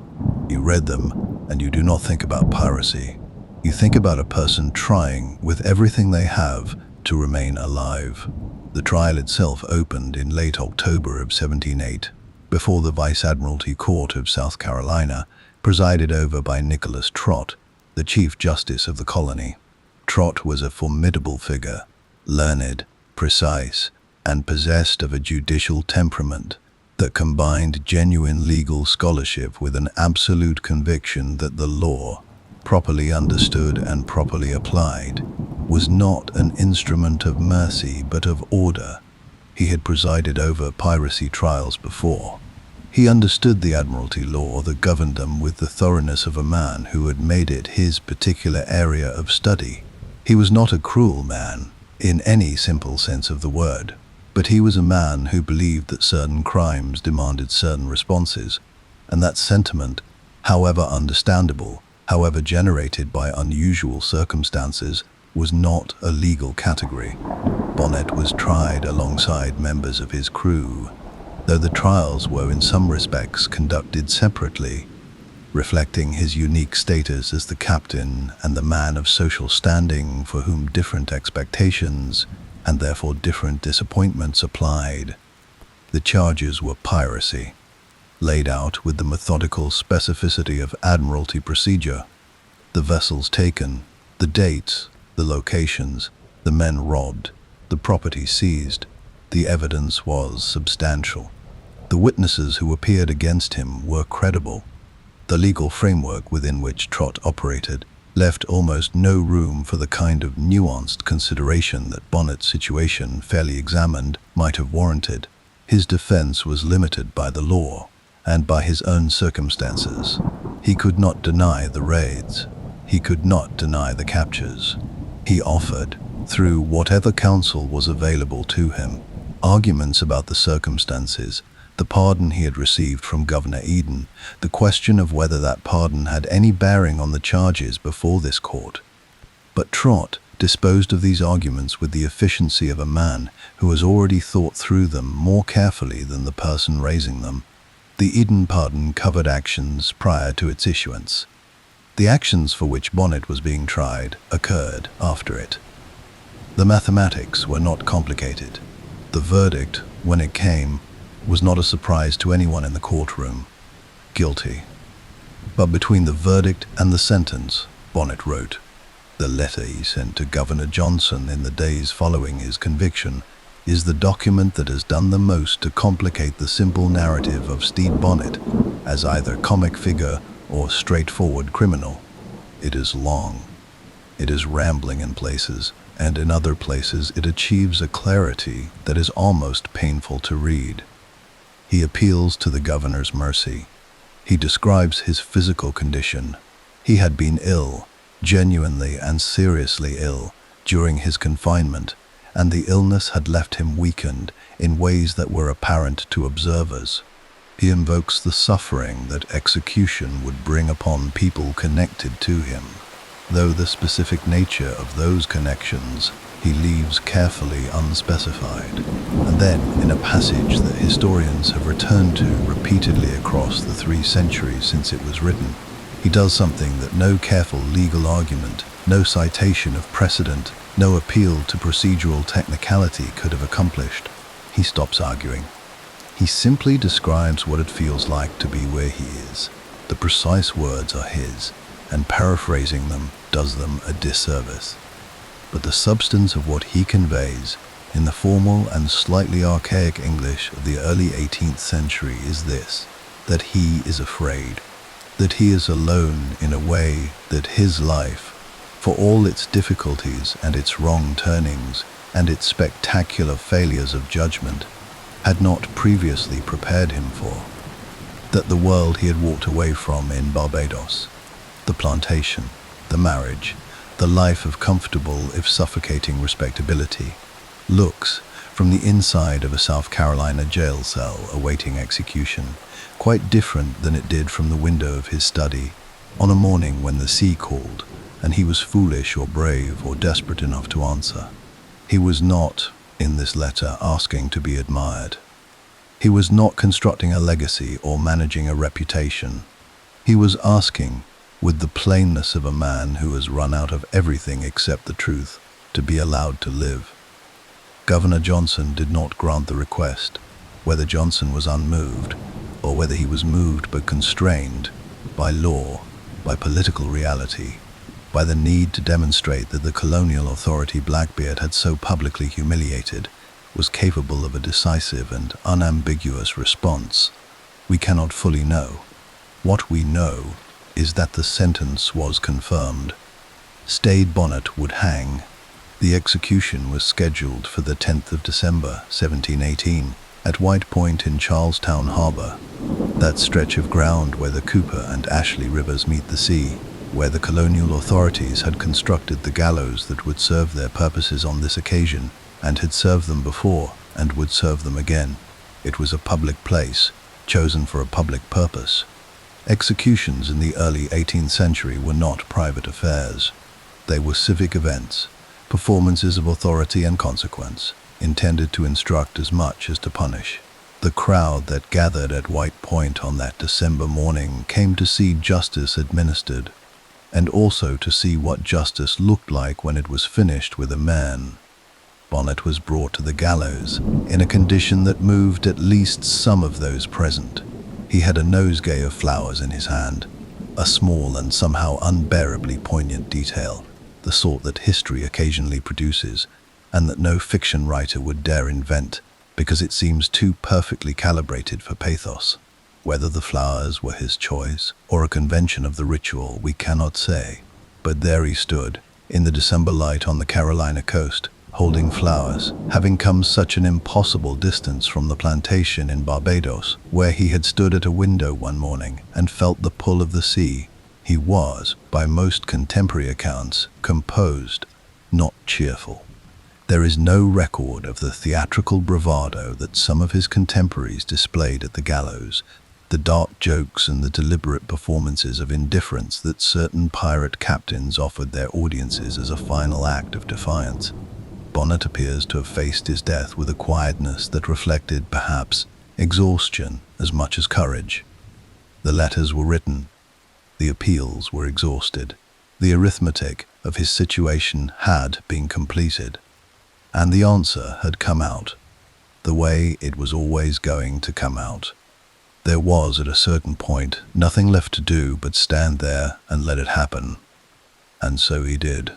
You read them, and you do not think about piracy. You think about a person trying, with everything they have, to remain alive. The trial itself opened in late October of 1708, before the Vice Admiralty Court of South Carolina, presided over by Nicholas Trott, the Chief Justice of the colony. Trott was a formidable figure, learned, precise, and possessed of a judicial temperament that combined genuine legal scholarship with an absolute conviction that the law, properly understood and properly applied, was not an instrument of mercy but of order. He had presided over piracy trials before. He understood the Admiralty law that governed them with the thoroughness of a man who had made it his particular area of study. He was not a cruel man, in any simple sense of the word, but he was a man who believed that certain crimes demanded certain responses, and that sentiment, however understandable, however generated by unusual circumstances, was not a legal category. Bonnet was tried alongside members of his crew, though the trials were in some respects conducted separately, reflecting his unique status as the captain and the man of social standing for whom different expectations and therefore different disappointments applied. The charges were piracy, laid out with the methodical specificity of Admiralty procedure. The vessels taken, the dates, the locations, the men robbed, the property seized. The evidence was substantial. The witnesses who appeared against him were credible. The legal framework within which Trott operated left almost no room for the kind of nuanced consideration that Bonnet's situation, fairly examined, might have warranted. His defense was limited by the law and by his own circumstances. He could not deny the raids. He could not deny the captures. He offered, through whatever counsel was available to him, arguments about the circumstances, the pardon he had received from Governor Eden, the question of whether that pardon had any bearing on the charges before this court. But Trott disposed of these arguments with the efficiency of a man who has already thought through them more carefully than the person raising them. The Eden pardon covered actions prior to its issuance. The actions for which Bonnet was being tried occurred after it. The mathematics were not complicated. The verdict, when it came, was not a surprise to anyone in the courtroom. Guilty. But between the verdict and the sentence, Bonnet wrote. The letter he sent to Governor Johnson in the days following his conviction is the document that has done the most to complicate the simple narrative of Stede Bonnet as either comic figure or straightforward criminal. It is long. It is rambling in places, and in other places it achieves a clarity that is almost painful to read. He appeals to the governor's mercy. He describes his physical condition. He had been ill, genuinely and seriously ill during his confinement, and the illness had left him weakened in ways that were apparent to observers. He invokes the suffering that execution would bring upon people connected to him, though the specific nature of those connections he leaves carefully unspecified. And then, in a passage that historians have returned to repeatedly across the 3 centuries since it was written, he does something that no careful legal argument, no citation of precedent, no appeal to procedural technicality could have accomplished. He stops arguing. He simply describes what it feels like to be where he is. The precise words are his, and paraphrasing them does them a disservice. But the substance of what he conveys in the formal and slightly archaic English of the early 18th century is this: that he is afraid, that he is alone in a way that his life, for all its difficulties and its wrong turnings and its spectacular failures of judgment, had not previously prepared him for. That the world he had walked away from in Barbados, the plantation, the marriage, the life of comfortable if suffocating respectability, looks, from the inside of a South Carolina jail cell awaiting execution, quite different than it did from the window of his study on a morning when the sea called and he was foolish or brave or desperate enough to answer. He was not, in this letter, asking to be admired. He was not constructing a legacy or managing a reputation. He was asking, with the plainness of a man who has run out of everything except the truth, to be allowed to live. Governor Johnson did not grant the request. Whether Johnson was unmoved, or whether he was moved but constrained by law, by political reality, by the need to demonstrate that the colonial authority Blackbeard had so publicly humiliated was capable of a decisive and unambiguous response, we cannot fully know. What we know is that the sentence was confirmed. Stede Bonnet would hang. The execution was scheduled for the 10th of December, 1718, at White Point in Charlestown Harbor, that stretch of ground where the Cooper and Ashley rivers meet the sea, where the colonial authorities had constructed the gallows that would serve their purposes on this occasion, and had served them before, and would serve them again. It was a public place, chosen for a public purpose. Executions in the early 18th century were not private affairs. They were civic events, performances of authority and consequence, intended to instruct as much as to punish. The crowd that gathered at White Point on that December morning came to see justice administered, and also to see what justice looked like when it was finished with a man. Bonnet was brought to the gallows in a condition that moved at least some of those present. He had a nosegay of flowers in his hand, a small and somehow unbearably poignant detail, the sort that history occasionally produces, and that no fiction writer would dare invent, because it seems too perfectly calibrated for pathos. Whether the flowers were his choice or a convention of the ritual, we cannot say. But there he stood, in the December light on the Carolina coast, holding flowers, having come such an impossible distance from the plantation in Barbados, where he had stood at a window one morning and felt the pull of the sea. He was, by most contemporary accounts, composed, not cheerful. There is no record of the theatrical bravado that some of his contemporaries displayed at the gallows, the dark jokes and the deliberate performances of indifference that certain pirate captains offered their audiences as a final act of defiance. Bonnet appears to have faced his death with a quietness that reflected, perhaps, exhaustion as much as courage. The letters were written. The appeals were exhausted. The arithmetic of his situation had been completed. And the answer had come out, the way it was always going to come out. There was, at a certain point, nothing left to do but stand there and let it happen. And so he did.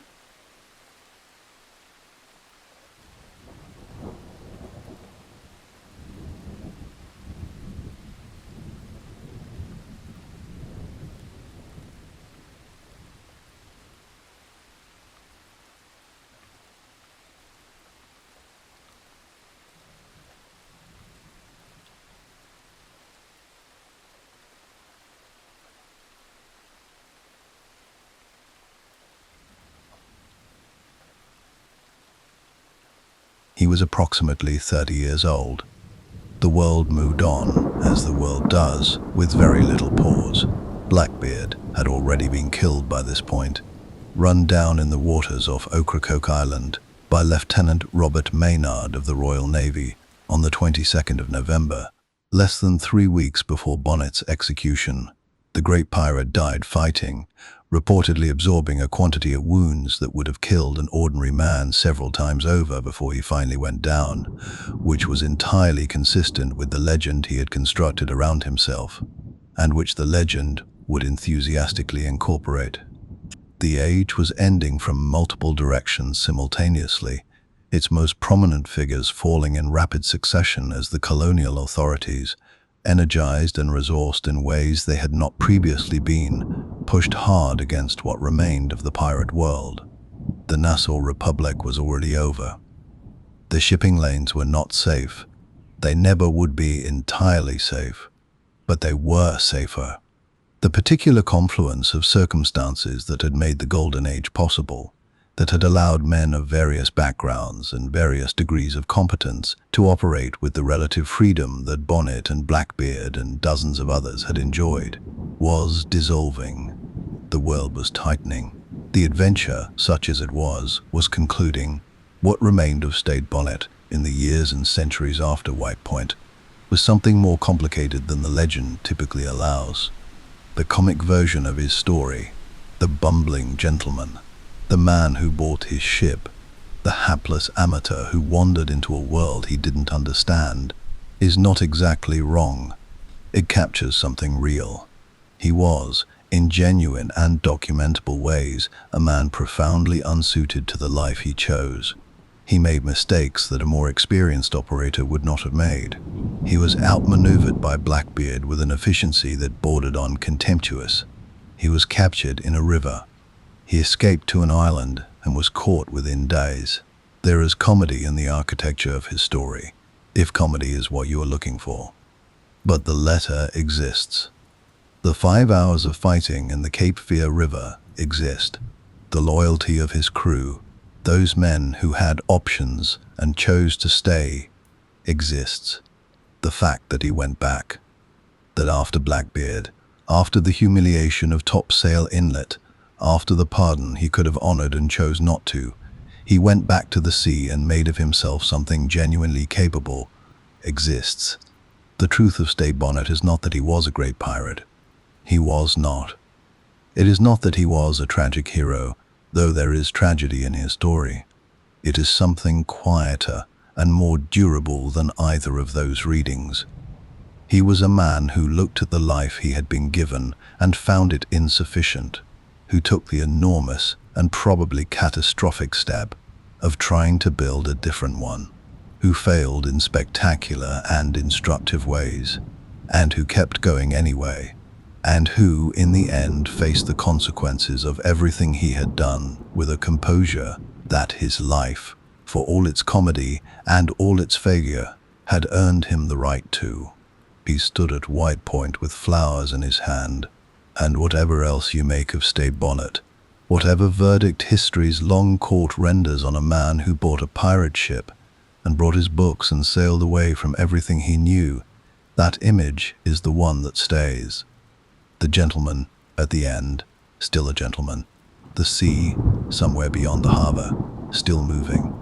He was approximately 30 years old. The world moved on, as the world does, with very little pause. Blackbeard had already been killed by this point, run down in the waters off Ocracoke Island by Lieutenant Robert Maynard of the Royal Navy on the 22nd of November, less than 3 weeks before Bonnet's execution. The great pirate died fighting, reportedly absorbing a quantity of wounds that would have killed an ordinary man several times over before he finally went down, which was entirely consistent with the legend he had constructed around himself, and which the legend would enthusiastically incorporate. The age was ending from multiple directions simultaneously, its most prominent figures falling in rapid succession as the colonial authorities, energized and resourced in ways they had not previously been, pushed hard against what remained of the pirate world. The Nassau Republic was already over. The shipping lanes were not safe. They never would be entirely safe, but they were safer. The particular confluence of circumstances that had made the Golden Age possible, that had allowed men of various backgrounds and various degrees of competence to operate with the relative freedom that Bonnet and Blackbeard and dozens of others had enjoyed, was dissolving. The world was tightening. The adventure, such as it was concluding. What remained of Stede Bonnet in the years and centuries after White Point was something more complicated than the legend typically allows. The comic version of his story, the bumbling gentleman, the man who bought his ship, the hapless amateur who wandered into a world he didn't understand, is not exactly wrong. It captures something real. He was, in genuine and documentable ways, a man profoundly unsuited to the life he chose. He made mistakes that a more experienced operator would not have made. He was outmaneuvered by Blackbeard with an efficiency that bordered on contemptuous. He was captured in a river. He escaped to an island and was caught within days. There is comedy in the architecture of his story, if comedy is what you are looking for. But the letter exists. The 5 hours of fighting in the Cape Fear River exist. The loyalty of his crew, those men who had options and chose to stay, exists. The fact that he went back, that after Blackbeard, after the humiliation of Topsail Inlet, after the pardon he could have honored and chose not to, he went back to the sea and made of himself something genuinely capable, exists. The truth of Stede Bonnet is not that he was a great pirate. He was not. It is not that he was a tragic hero, though there is tragedy in his story. It is something quieter and more durable than either of those readings. He was a man who looked at the life he had been given and found it insufficient, who took the enormous and probably catastrophic step of trying to build a different one, who failed in spectacular and instructive ways, and who kept going anyway, and who, in the end, faced the consequences of everything he had done with a composure that his life, for all its comedy and all its failure, had earned him the right to. He stood at White Point with flowers in his hand, and whatever else you make of Stede Bonnet, whatever verdict history's long court renders on a man who bought a pirate ship and brought his books and sailed away from everything he knew, that image is the one that stays. The gentleman, at the end, still a gentleman. The sea, somewhere beyond the harbor, still moving.